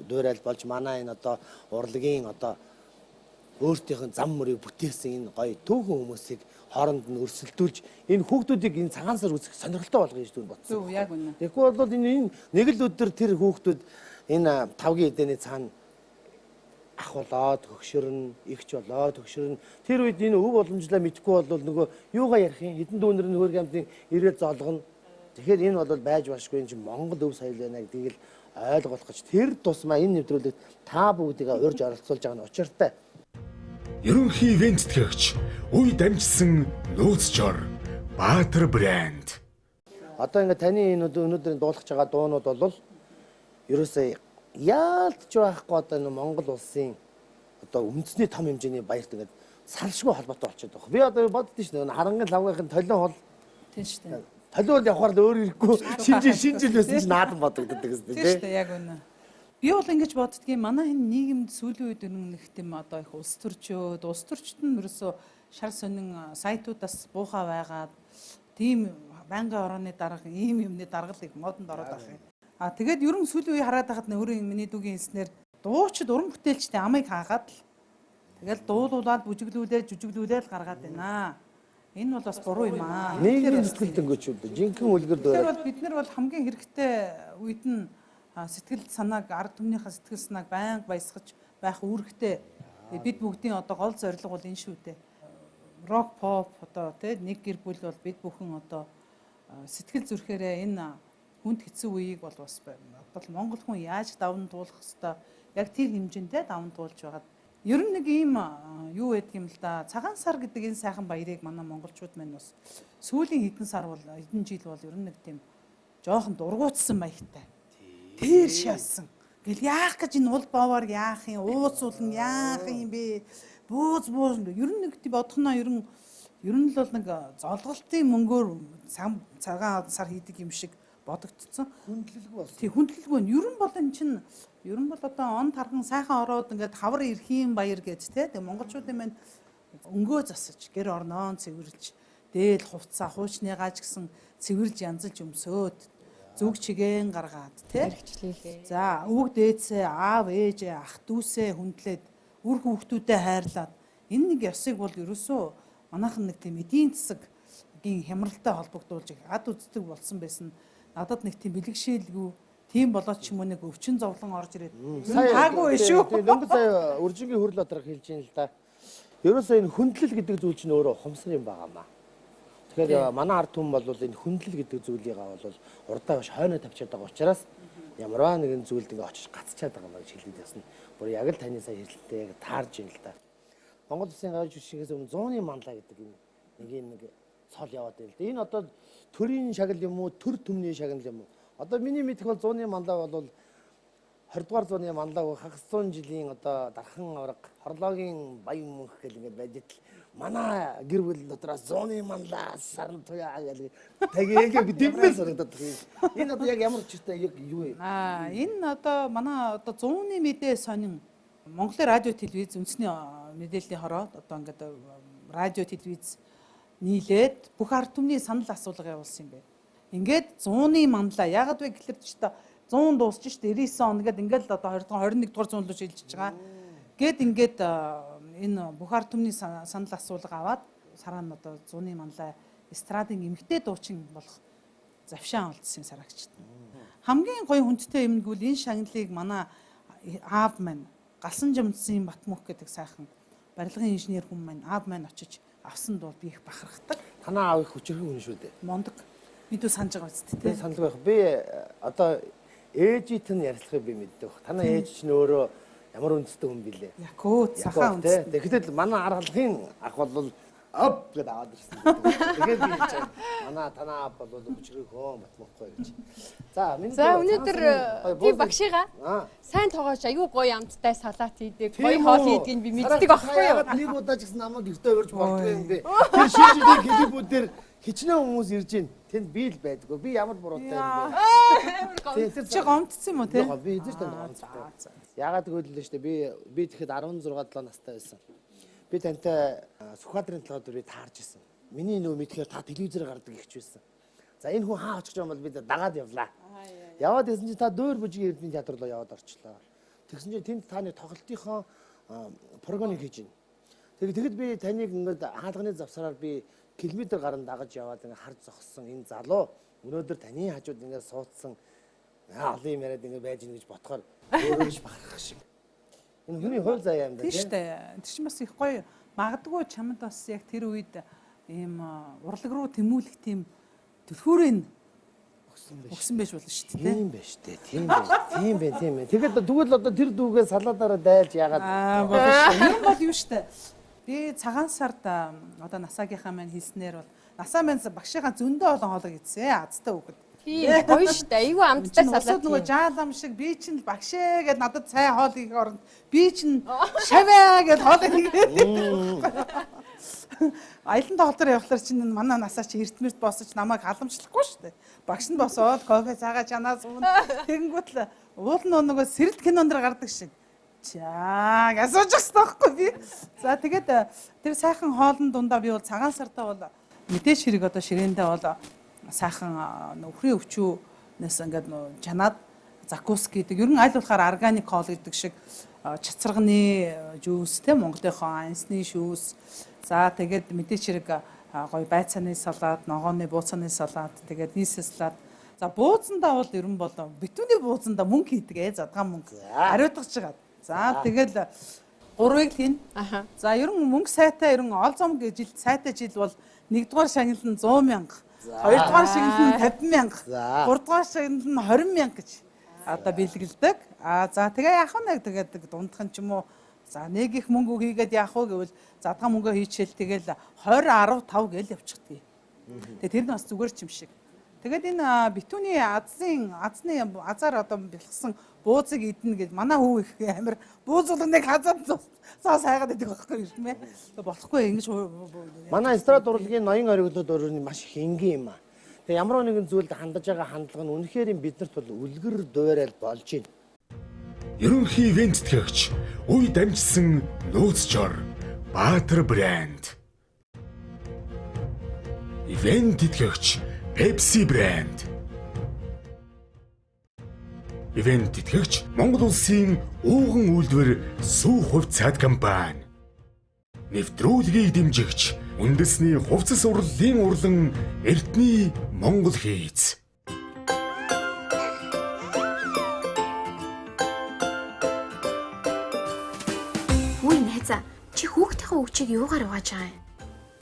дуурай болж манай энэ одоо урлагийн одоо өөртөөх нь зам мөрийг бүтээсэн энэ гоё түүхэн хүмүүсийг хооронд нь өрсөлдүүлж энэ хүүхдүүдийг энэ цагаан сар үзэх сонирхолтой болгоё гэж дүн бодсон. Зөв, яг үнэ. Тэгэхгүй бол энэ нэг л өдөр тэр хүүхдүүд энэ тавгийн эдэний цаана ахуулаад хөгшөрн, ихч болоод хөгшөрн. Тэр үед энэ өв боломжлоо мэдхгүй бол нөгөө юугаа ярих юм? Хэдэн дүүнэр нь хөрг амтын ирээд золгоно. Тэгэхээр энэ бол байж башгүй энэ чинь Монгол өв соёл байна гэдгийг л ойлгох гэж тэр тусмаа энэ нэвтрүүлэгт та бүгдийг урьж оролцуулж байгаа нь учиртай. Ерөнхий ивент тэтгэгч үе дамжсан нөөцчор Баатар брэнд. Одоо ингээд таны энэ өнөөдрийн дуулах байгаа дуунууд бол ерөөсөө яалтч байхгүй одоо энэ Монгол улсын одоо үндэсний том хэмжээний баярт ингээд салшгүй холбоотой болчиход байгаа. Би одоо боддоо шүү дээ. Харангийн лавгын толион хол Тийм шүү дээ. толион хол явахаар л өөр ирэхгүй шинжил байсан чинь наадан бодогддог гэсэн Тийм тийм. шүү дээ, яг үнэ. Би бол ингэж боддгийн манай энэ нийгэмд сүүлийн үед нэг тийм одоо их улс төрчөөд улс төрчд нь ерөөсөө шар сонин сайтуудаас буухаа байгаад тийм байнгын орооны дарга ийм юмны даргал их модонд ороод байгаа юм. Тэгээд ерөн сүүлийн үе хараад байхад өөрөө миний дүүгийн хэлснээр дуучид уран бүтээлчтэй амыг хаагаад л тэгэл дуулуулаад жүжиглүүлээд гаргаад байна. Энэ бол бас буруу юм аа. Нийгмийн сэтгэлтэнгөөч үү. Жинхэнэ үлгэр Тэр дээр. бол бид нар бол хамгийн хэрэгтэй үед нь сэтгэл санааг ард түмнийхээ сэтгэл санааг байнга баясгаж байх үүрэгтэй. Бид бүгдийн одоо гол зорилго бол энэ шүү дээ. Рок поп одоо тий нэг гэр бүл бол бид бүхэн одоо сэтгэл зүрхээрээ энэ хүнд хэцүү үеийг бол бас одоо Монгол хүн яаж даван туулах хэвээр яг тэр хэмжээндээ даван туулж байгаад ер нь нэг ийм юу гэдэг юм л да. Цагаан сар гэдэг энэ сайхан баярыг манай монголчууд маань бас сүүлийн хэдэн жил бол ер нь нэг тийм жоохон дургуутсан маягтай. Тэр шаасан. Гэл яах гэж энэ ул баваар яах юм? Ууц уулн яах юм бэ? Бууз ер нь нэг тийм бодохноо ер нь л бол нэг золголтын мөнгөөр цагаан сар хийдэг юм шиг бодогдсон. Хүндлэлгүй болсон. Тий хүндлэлгүй. Ер нь бол одоо он тархан сайхан ороод ингээд хавар эрхийн баяр гэж тий. Тэгээ монголчуудын маань өнгөө засаж гэр орноо цэвэрлж дээл хувцаа хуучны гаж гисэн цэвэрлж янзалж өмсөөд зүг чигээн гаргаад тий. За өвөг дээдсээ аав ээж ах дүүсээ хүндлээд үр хүүхдүүдэд хайрлаад энэ нэг ёсыг бол ерөөсөө манайхан нэг тийм эдийн засгийн хямралтай холбогдуулж ад үздэг болсон байсан. Надад нэг тийм бэлгшээлгүй тийм болоод ч юм уу нэг өвчин зовлон орж ирээд хаагүй шүү. Дөнгөж сая үржингийн хөрөл одрог хэлж юм л да. Ерөөсөө энэ хүндлэл гэдэг зүйл чинь өөрөө хумсар юм байгаамаа. Тэгэхээр манай ард түмэн бол энэ хүндлэл гэдэг зүйлийг бол урдаа биш хойноо тавьчаад байгаа учраас ямарваа нэгэн зүйлд ингээ очиж гацчаад байгаа юм гэж хэлээд ясна. Бүр яг л таны сая хэлэлтэй яг таарж юм л да. Монгол Улсын гавж жишгээс өмнө 100-ны манлаа гэдэг нэг цол яваад байл. Энэ одоо төрийн шагнал юм уу, төр төмний шагнал юм уу? Одоо миний мэдэх бол 100-ны манлаа бол 20 дугаар зууны манлаа хагас 100 жилийн одоо дархан авраг хорлоогийн баян мөнх гэл ингээд байж тал манай гэр бүл дотроос 100-ны манлаа сарн туяа гэл тагийг дэммэл санагдаад байна. Энэ одоо яг ямар ч үстэй юу вэ? Энэ одоо манай одоо 100-ны мэдээ сонин Монголын радио телевиз үндэсний мэдээллийн хороо одоо ингээд радио телевиз нийлээд бүх ард түмний санал асуулга явуулсан юм байна. Ингээд 100-ны манлаа яагаад вэ гэхэлэр ч та 100 дуусч штэ 99 он ингээд л одоо 21 дугаар зуун руу шилжиж байгаа. Гэт ингээд энэ бүх ард түмний санал асуулга аваад сараа нь одоо 100-ны манлаа эстрадын эмэгтэй дуучин болох завшаан олдсон сараагчд. Хамгийн гоё хүндтэй юм гэвэл энэ шагналыг манай аав маань Галсан Жамсын Батмөх гэдэг сайхан барилгын инженер хүн маань аав маань очиж авсанд бол би их бахархдаг. Танаа аав их хүчрэх хүн шүү дээ. Мондөг. Бид үү санаж байгаа үст тий. Санал байх. Би одоо ээжит нь ярилцахыг би мэддэг. Танаа ээж чинь өөрөө ямар үндэстэй хүн билээ. Яко цахаа үндэстэй. Тэгэхээр манай аргалахын ах бол ап гэдээ аваад ирсэн. Тэгээд би хэлж манай танаа ап бол хүчрэх хүн Батмөхгүй гэж. За өнөөдөр би багшигаа сайн тоогооч аюу гоё амттай салат хийдэг, гоё хоол хийдгийг би мэддэг байхгүй юу? Нэг удаа ч гэсэн намайг гэртээ өрж болдгоо юм бэ. Тэр шинжлэх клипүүдээр хичнээн хүмүүс ирж байна. Тэнд би л байдгүй. Би ямар буруутай юм бэ? Тэр чи гомдсон юм уу те? Би эзэж танд гомдсон. Яагаад гэвэл л шүү дээ. Би тэгэхэд 16-7 настай байсан. Би тантай Сүхбаатарын толгой дүрийг таарж исэн. Миний нөө мэдхээр та телевизээр гардаг ихч байсан. За энэ хүн хаа очих юм бол би дагаад явлаа. Яваад исэн чинь та Дөөр бүжгийн Эрдэнэ театр руу яваад орчлоо. Тэгсэн чинь тэнд таны тоглолтынхоо програмыг хийж байна. Тэгэд би таныг ингээд хаалганы завсараар би километр гарan дагаж яваад ингээд харж зогссон энэ залуу өнөөдөр таны хажууд ингээд суудсан олон юм яриад ингээд байж гэнэ гэж ботхоор өөрөөж бахархах шиг. Энэ хүний хувь заяа юм да тийм шүү дээ. Тэр чинь бас их гоё. Магадгүй чамд бас яг тэр үед ийм урлаг руу тэмүүлэх тийм түлхүүрэн Өгсөн байж болно шүү дээ. Тийм байж тээ. Тийм бэ. Тэгээд тэгвэл одоо тэр дүүгээ салаадаараа дайлж яагаад Болно шүү. Ер нь бол юу шүү дээ. Би цагаан сард одоо насаагийнхаа маань хэлснээр бол насаа маань багшийнхаа зөндөө олон хоолой идсэн. Азтай хүүхэд. Тийм гоё шүү дээ. Айгүй амттай Усад салаад. нөгөө жаалам шиг би чинь багшээ гэд надад цай хоол хийх оронд би чинь шаваа гэд хоол хийгээд аялан тоглолтоор явхлаар чинь манай насаа чи эртмэрт босож намайг халамжлахгүй шүү дээ. Багш нь босоод кофе цаагаа чанаас уун тэгэнгүүт л уул нөгөө сэрэлт кинонд гардаг шиг. За асууж байгаа байхгүй би. За тэгээд тэр сайхан хоолн дундаа би бол цагаан сартаа бол мэдээж хэрэг одоо ширээндээ бол сайхан өхрийн өвчүүнээс ингээд жанаад закуски гэдэг ер нь аль болохоор органик хоол гэдэг шиг чацарганы жуус те Монголынхоо ансны шүүс. За тэгээд мэдээч хэрэг гоё байцааны салаад, ногооны бууцааны салаад, тэгээд нийс салаад. За бууцандаа бол ер нь бол битүүний бууцандаа мөнгө хийдэг задгаан мөнгө. Ариутгаж байгаа. За тэгэл 3-ыг хийн. За ер нь мөнгө сайтай ер нь ол зам гэж жил сайтай жил бол 1-р шагналд нь 100,000, 2-р шагналд нь 50,000, 3-р шагналд нь 20,000 гэж одоо бэлгэлдэг. За тэгээ яах вэ тэгээд дундхан ч юм уу. За нэг их мөнгө хийгээд яах вэ гэвэл задгаан мөнгөө хийчихэл тэгэл 20-15 гээл явчихдаг. Тэгээ тэр нь бас зүгээр ч юм шиг. Тэгээд энэ битүүний азар одоо бэлгсэн буузыг идэнэ гэж манай хүү их амир буузуулгыг хазаад цаас хайгаад байдаг байхгүй юм ээ. Болохгүй ингэж манай эстрад урлагийн ноён ориглоод өөрөөр маш их энгийн юм аа. Тэгээ ямар нэгэн зүйлд хандаж байгаа хандлага нь үнэхээр биднэрт бол үлгэр дуурайл болж байна. Ерөнхий ивент тэтгэгч үе дамжсан нөөцчор Баатар брэнд. Ивент тэтгэгч Pepsi брэнд. Ивент тэтгэгч Монгол улсын ууган үйлдвэр Сүү хувь цаад компани. Нэвтрүүлгийг дэмжигч үндэсний хувцас урлалын урлан Эрдэнэ Монгол хийц. Үгүй найзаа чи хүүхдийнхээ өвчийг юугаар угааж байгаа юм?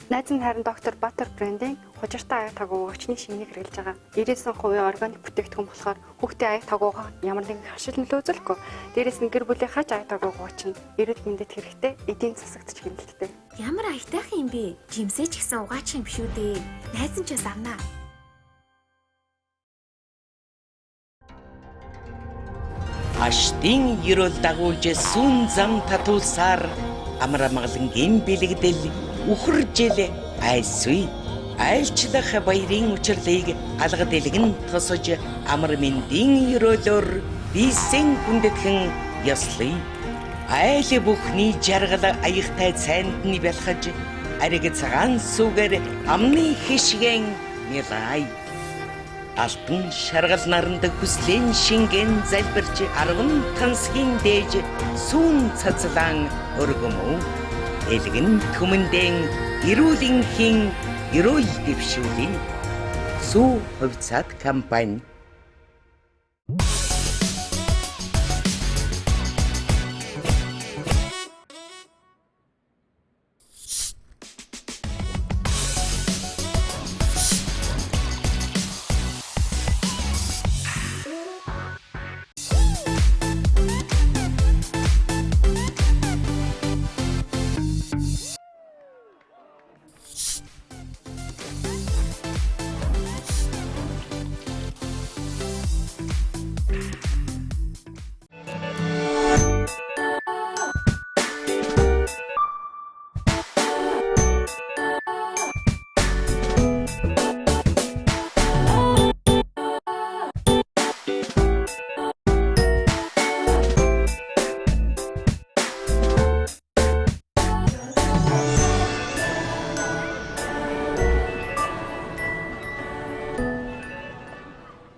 Найз нь харин доктор Баатар брэндийн хужиртай аяг тагуу угачны шинийг хэрэглэж байгаа. 90% органик бүтээгдэхүүн болохоор хүүхдийн аяг тагууга ямар нэгэн хашил нөлөөзөлгүй. Дээрээс нь гэр бүлийн хаж аяг тагууг угаачна. Эрүүл мэндэд хэрэгтэй, эдийн засагт ч хэмнэлттэй. Ямар аятайхан юм бэ? Жимсээ ч гэсэн угаачих юм биш үү дээ. Найз нь ч бас авнаа. Аштын ерөөл дагуулж сүн зам татуулсаар амар амгалангийн бэлэгдэл үхэржэл айсүй айлчлах баярын учрлыг алга дэлгэн тосож амар мэндийн ерөөлөөр бийсэн хүндэтгэн ёслый айл бүхний жаргал аягтай цайнд нь бэлхаж ариг цагаан сүгээр амны хишгэн нилай алтан шаргал наранд хүслийн шингэн залбирч 10 тансгийн дээж сүүн цацлан өргөмөө элгэн түмэндэн ирүүлинхийн ирүүл дэвшүүлэн Сүү хувь цаад компани.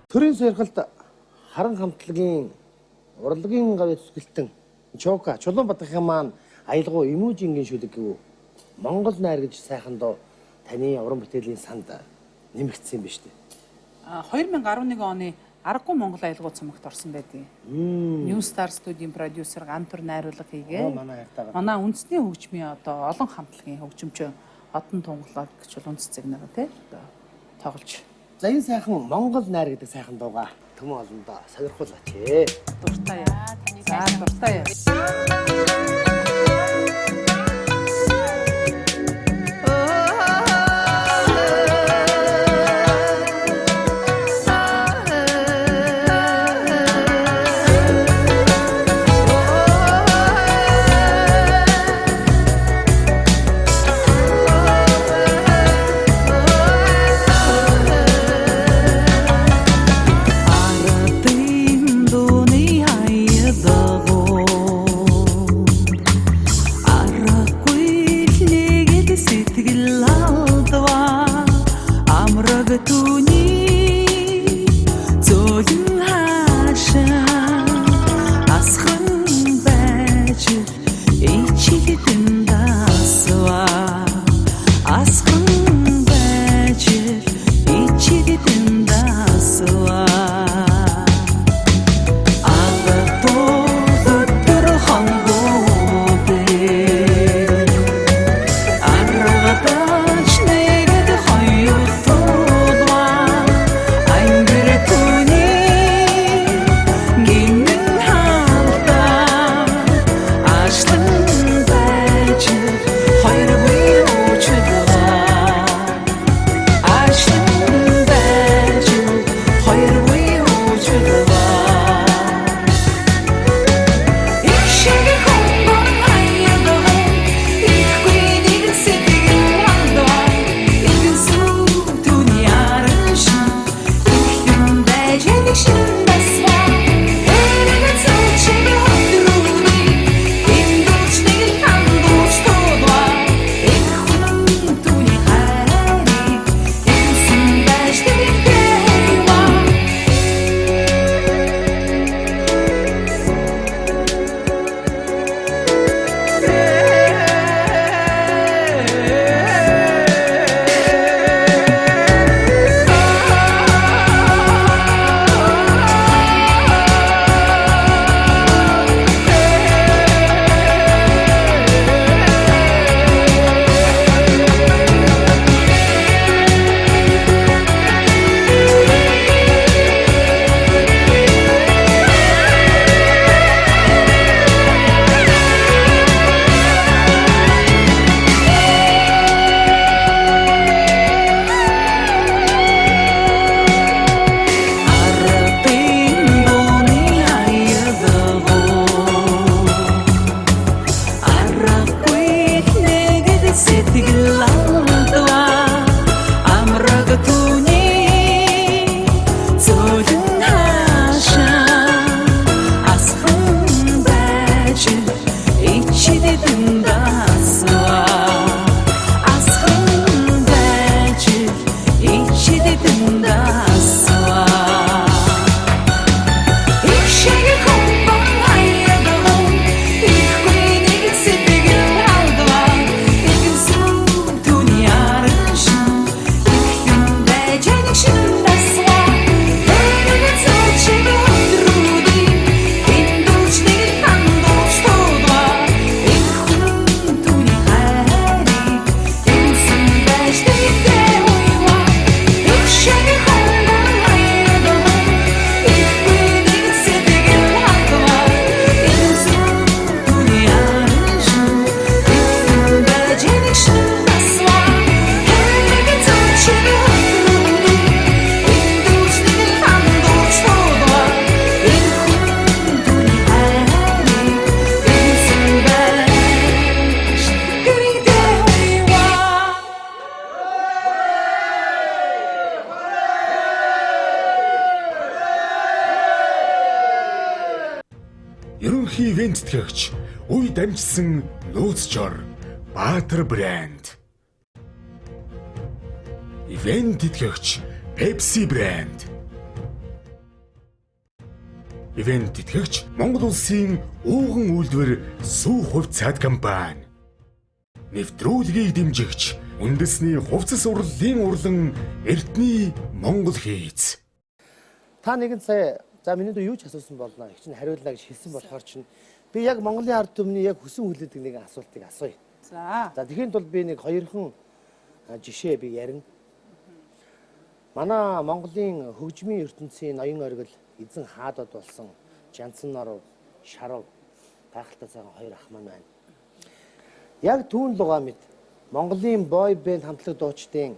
Төрийн сойрхолд харан хамтлагийн урлагийн гавь зүгэлтэн Чока Чулуунбатгын маань аялгау Эмүүжингийн шүлэг гэв. Монгол найр гэж сайхан доо таны уран бүтээлийн санд нэмэгдсэн юм биш үү? 2011 оны Аргагүй Монгол аялгау цомогт орсон байдгийг. New Star студийн продюсер Гантур найруулга хийгээ. Манай үндэсний хөгжмийн одоо олон хамтлагийн хөгжимч Одон Тунгалаг гэж бол үндэс цэгнэр тий одоо тоглож За энэ сайхан Монгол найр гэдэг сайхан дууга төмөн олондоо сонирхуулаач. Дуртай яа. За дуртай яа. Ерөнхий ивент тэтгэгч, үе дамжсан нууцчор Баатар брэнд. Ивент тэтгэгч Pepsi брэнд. Ивент тэтгэгч Монгол улсын ууган үйлдвэр Сүү хувьцаат компани. Нэвтрүүлгийг дэмжигч үндэсний хувцас урлалын урлан Эрдэнэ Монгол хийц. Та нэгэн сая за миний дүү юу ч асуусан болно. Их чинь хариуллаа гэж хэлсэн болохоор чинь би яг Монголын ард түмний яг хүсэн хүлээдэг нэг асуултыг асууя. За. За тэгэхээр бол би нэг хоёрхан жишээ би ярина. Манай Монголын хөгжмийн ертөнцийн ноён оргил эзэн хаадад болсон Жансан Норов, Шарав гайхалтай цагаан хоёр ах маань байна. Яг түүн лугаа мэд Монголын бой бэнд хамтлаг дуучдын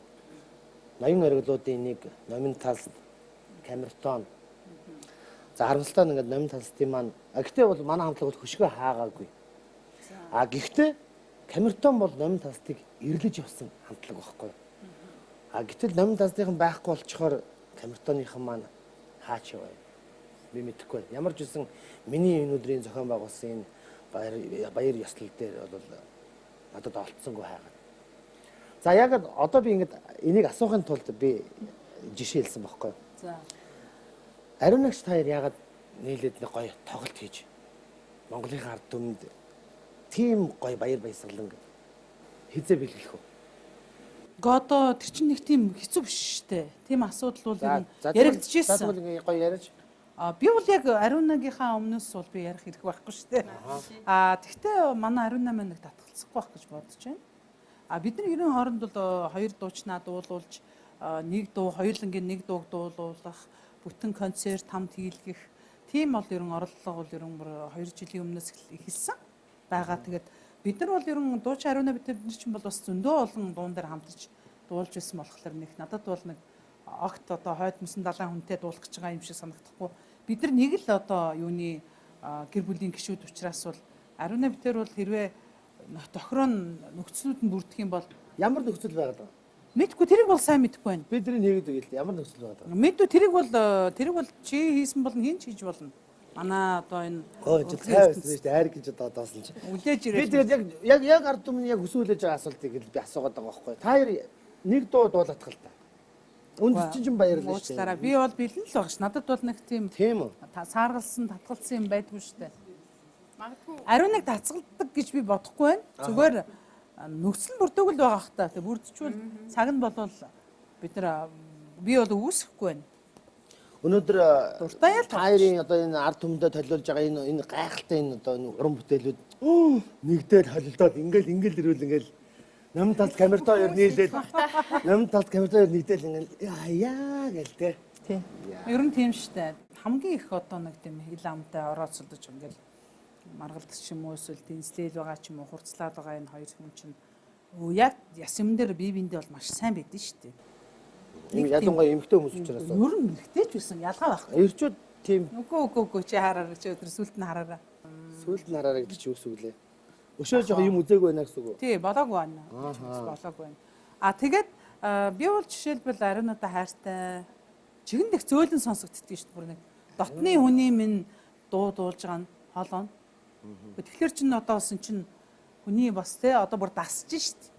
ноён оргилуудын нэг номин талс камертон. За харамсалтай нь ингээд номин талстын маань гэхдээ бол манай хамтлаг бол хөшгөө хаагаагүй. Гэхдээ камертон бол номин талстыг эрлэж явсан хамтлаг байхгүй. Гэтэл номин талстын байхгүй болчохоор камертоныхан маань хаач яваа. Би мэдэхгүй. Ямар ч үсэн миний энэ өдрийн зохион байгуулсан энэ баяр ёслол дээр бол надад олдсонгүй хайгаад. За яг одоо би ингээд энийг асуухын тулд би жишээ хэлсэн байхгүй. За. Ариун агш таяр ягаад нийлээд нэг гоё тоглолт хийж Монголын ард түмэнд тийм гоё баяр баясгалан хизээ бэлгэлэх үү? Одоо тэр чинь нэг тийм хэцүү биш шүү дээ. Тийм асуудал бол яригдчихсэн. За тэгвэл гоё яриач. Би бол яг Ариунагийнхаа өмнөөс бол би ярих хэрэг байхгүй шүү дээ. Тэгтээ манай Ариуна маань нэг татгалцахгүй байх гэж бодож байна. Бид нар ерөн хооронд бол хоёр дуучнаа дуулуулж нэг дуу хоёулангийн нэг дууг дуулуулах, бүтэн концерт хамт хийлгэх тийм бол ерөн оролдлого бол ерөн 2 жилийн өмнөөс эхэлсэн байгаа. Тэгээд бид нар бол ерөн дууч Ариуна бид нар чинь бол бас зөндөө олон дуун дээр хамтарч дуулж байсан болохоор нэг надад бол нэг огт одоо хойд мөсөн далайн хүнтэй дуулах гэж байгаа юм шиг санагдахгүй. Бид нар нэг л одоо юуны гэр бүлийн гишүүд учраас бол Ариуна битэр бол хэрвээ тохирон нөхцлүүд нь бүрдэх юм бол ямар нөхцөл байгаад байна? Мэдгүй тэрийг бол сайн мэдэхгүй байна. Бидний нэгэд үйл ямар нөхцөл байгаад байна? Мэдгүй тэрийг бол чи хийсэн болно хин ч хийж болно. Манай одоо энэ цай байсан шүү дээ. Айр гэж одоосон чи. Үлээж ирээ. Би тэгээд яг ард түмний яг хүсүүлж байгаа асуултыг би асуугаад байгаа байхгүй. Та хоёр нэг дуу дуулах л та. Үнд чинь баярлалаа шүү дээ. Би бол бэлэн л багш. Надад бол нэг тийм үү? Сааргалсан, татгалсан юм байдгүй шүү дээ. Ариуныг тацгалдаг гэж би бодохгүй байна. Зүгээр нөхцөл бүрдөөг л байгаа хта. Тэг бүрдчихвэл цаг нь болвол бид нар би бол үүсэхгүй байна. Өнөөдөр дуртай хоёрын одоо энэ ард түмэндээ толиулж байгаа энэ гайхалтай энэ одоо уран бүтээлүүд нэгдээд холилдоод ингээл ирүүл ингээл номын талд камертаа хоёр нийлээд номын талд камертаа хоёр нийлээд ингээл яа гээл те. Тийм. Ер нь тийм штэ. Хамгийн их одоо нэг тийм хил амтай орооцолдож ингээл маргалдах ч юм уу эсвэл дэнслэл байгаа ч юм уу хурцлаад байгаа энэ хоёр хүн чинь яг яс юм дээр бие биендээ бол маш сайн байдэн штэ. Ядангуяа эмэгтэй хүмүүс учраас. Ер нь эмэгтэй ч байсан ялгаа байхгүй. Эрчүүд тийм. Үгүй чи хараарай чи өдөр сүлд нь хараарай. Сүлд нь хараарай гэдэг чи юу гэсэн үг лээ? Өшөө жоох юм үзээгүй байна гэсэн үг үү? Тий, болоогүй байна. Болоогүй байна. Тэгээд би бол жишээлбэл Ариунуудаа хайртай чигэнд их зөөлөн сонсогддгийг шүү дээ. Бүр нэг дотны хүний минь дуу дуулж байгаа нь хоолоо. Тэгэхээр чин одоо бас чин хүний бас те одоо бүр дасж шүү дээ.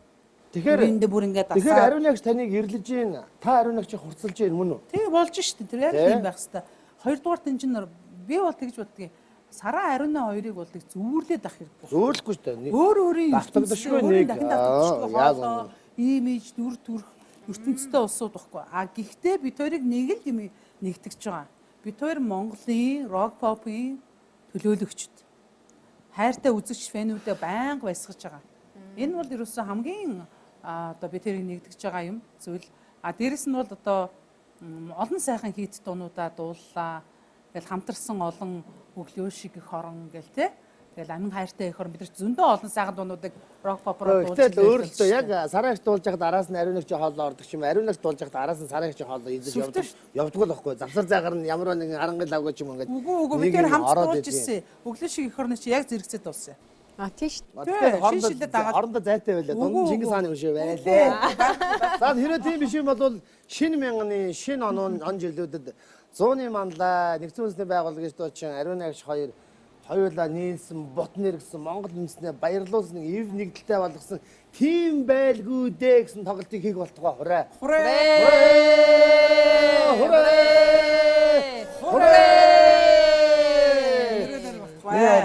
Тэгэхээр энд бүр ингээд дасаа. Тэгэхээр Ариунагч таныг эрлэж гин. Та Ариунагч хурцлж гин мөн үү? Тий болж шүү дээ. Тэр яг тийм байх хэвээр. Хоёрдугаар инженер би бол тэгж боддгийг. Сараа Ариуна хоёрыг бол их зүүрлээд ах хэрэгтэй. Зөөрлөхгүй шүү дээ. Өөрийн давтагдшгүй нэг яг имиж дүр төрх ертөнцтэй улсууд баггүй. Гэхдээ бид хоёрыг нэг л юм нэгтгэж байгаа. Бид хоёр Монголын рок попын төлөөлөгчд. Хайртай үзэгч фэнүүдээ байнга баясгаж байгаа. Энэ бол ерөөсөө хамгийн одоо бид тэрийг нэгтгэж байгаа юм зүйл. Дээрэс нь бол одоо олон сайхан хийт дуунуудаа дууллаа. Тэгэл хамтарсан олон өглөө шиг их хорон гэл те. Тэгэл амин хайртай их хорон бид нар зөндөө олон сайхан дуунуудыг рок попроо дуулж. Тэгэл өөрөлдөө яг сараагч дуулж байхад араас нь Ариунагч хоолоо ордог ч юм. Ариунагч дуулж байхад араас нь сараагч хоолоо идэж явдаг л байхгүй. Завсар заагаар нь ямар нэгэн харангуй лавгаж юм ингээд. Үгүй бид тэр хамт дуулж ирсэн. Өглөө шиг их хорны чи яг зэрэгцээд дуулсан. Тийш. Орондоо зайтай байлаа. Дунд Чингис хааны хөшөө байлаа. За хэрэв тийм биш юм бол шинэ мянганы шинэ он жилүүдэд 100-ны манлаа нэгдсэн үндэсний байгууллагын дуучин Ариунагч хоёулаа нийлсэн бот нэргсэн Монгол үндэснээ баярлуулсан ив нэгдэлтэй болгосон тийм байлгүй дээ гэсэн тоглолтыг хийх болтугай хураа.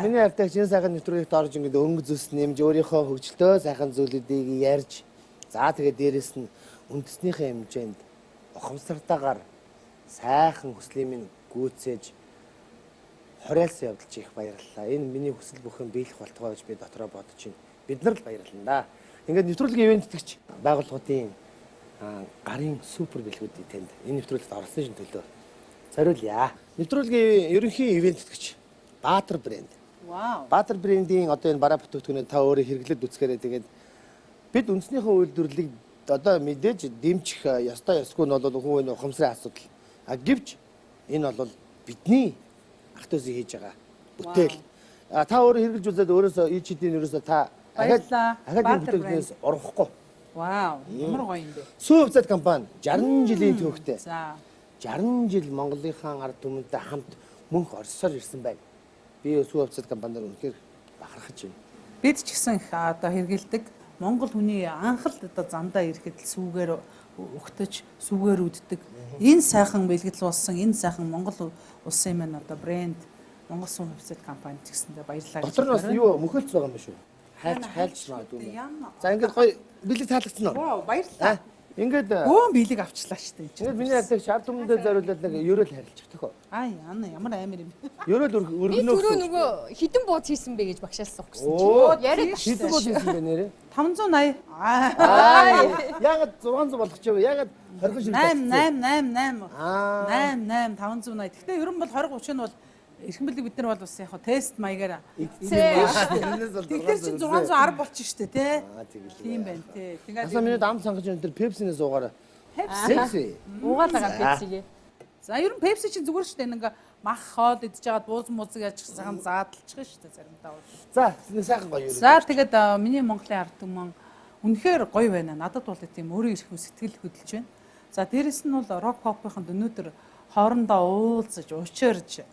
Миний хайртай чинь сайхан нэвтрүүлэгт орж ингээд өнгө зүс нэмж өөрийнхөө хөгжилтөө сайхан зүйлүүдийг ярьж за тэгээд дээрэс нь үндэснийхээ хэмжээнд ухамсартайгаар сайхан хүслийн минь гүйцээж хоройлсон явдалч их баярлалаа. Энэ миний хүсэл бүхэн биелэх болтугай гэж би дотроо бодож байна. Бид нар л баярлалаа. Ингээд нэвтрүүлгийн ивент итгэж байгууллагуудын гарын супер бэлгүүдийг танд энэ нэвтрүүлэгт орсон шин төлөө зориулъя. Нэвтрүүлгийн ерөнхий ивент тэтгэгч Баатар брэнд. Вау. Баатар брендийн одоо энэ бараа бүтээгдэхүүнээ та өөрөө хэрэглээд үзэхээрээ тэгээд бид үндснийхээ үйлдвэрлэлийг одоо мэдээж дэмжих ёстой ёсгүй нь бол хүн ухамсарын асуудал. Гэвч энэ бол бидний ах トゥ усын хийж байгаа бүтээл. Та өөрөө хэрэглэж үзээд өөрөөсөө ичдийн ерөөсөө та ахаад бүтээгдэхүүнээс орохгүй. Вау. Ямар гоё юм бэ? Сүү хувьцаат компани 60 жилийн түүхтэй. За. 60 жил Монголынхаа ард түмэнтэй хамт мөнх орсоор ирсэн байна. Би сүү хувьцаат компаниар үнэхээр бахархаж байна. Бид ч гэсэн их одоо хэрэгэлдэг Монгол хүний анхал одоо замдаа ирэхэд л сүүгээр өгтөж, сүүгээр үддэг. Энэ сайхан бэлгэл болсон, энэ сайхан Монгол улсын маань одоо брэнд Монгол сүү хувьцаат компани ч гэсэндээ баярлалаа. Дотор нь бас юу мөхөлц байгаа юм шүү. Хайлж магадгүй. За ингээд гоё бэлэг таалагдсан уу? Вау, баярлалаа. Ингээд Бөөн бэлэг авчлаа шүү дээ. ингээд миний ярьдаг шард өмнөд зориулаад нэг ерөөл харилчих төхөө. Яна ямар амар юм. Ерөөл Би өргөнөө. түрүү нөгөө хідэн бууз хийсэн бэ гэж багшаас суух гэсэн Оо, чинь. Яриад хэдэн бол хийсэн бэ нэрээ? 580. Ягаад 600 болгоч вэ? Ягаад 20 ширхэг? 8. 8. 580. Гэхдээ ер нь бол 20 30 нь бол эрхэм бэлэг бид нар бол бас яг тест маягаар тэгэхээр чи 610 болчих штэ тий. Тийм байна тий. Тэгээд миний дам сангаж энэ Пепсинээс уугаараа. Пепси. Уугаалгаа Пепсигээ. За ер нь Пепси чинь зүгээр штэ ингээ мах хоод идж жагаад бууз муузыг яаж цагаан заадалчих штэ заримдаа. За сайхан гоё юу. За тэгээд миний Монголын ард түмэн үнэхээр гоё байна. Надад бол тийм өөрөө их сэтгэл хөдлөж байна. За дээрэс нь бол рок попынханд өнөөдөр хоорондоо уулзаж учирж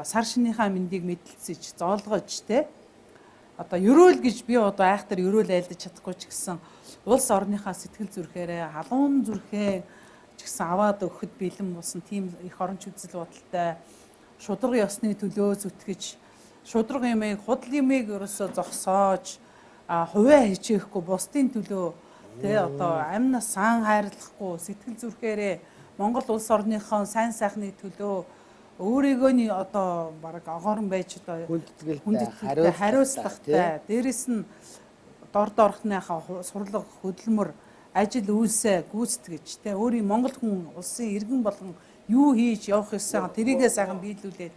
сар шинийхаа мэндийг мэдлэлцэж зоолгож те одоо ерөөл гэж би одоо айхтар ерөөл айлдаж чадахгүй ч гэсэн улс орныхаа сэтгэл зүрхээрээ халуун зүрхээ ч гэсэн аваад өгөхөд бэлэн болсон тийм их оронч үзэл бодолтой шударга ёсны төлөө зүтгэж шударга юмыг худал юмыг ерөөсө зогсоож хувиа хичээхгүй бусдын төлөө те одоо амнаас сан хайрлахгүй сэтгэл зүрхээрээ Монгол улс орныхон сайн сайхны төлөө өөрийгөө нь одоо баг огоорн байж одоо хүндэтгэлтэй хариуцлагатай дээрэс нь дорд орхныхаа сурлага хөдөлмөр ажил үйлсээ гүйцэтгэж те өөрийн Монгол хүн улсын иргэн болгон юу хийж явах ёстой тэрийгээ сайхан биелүүлээд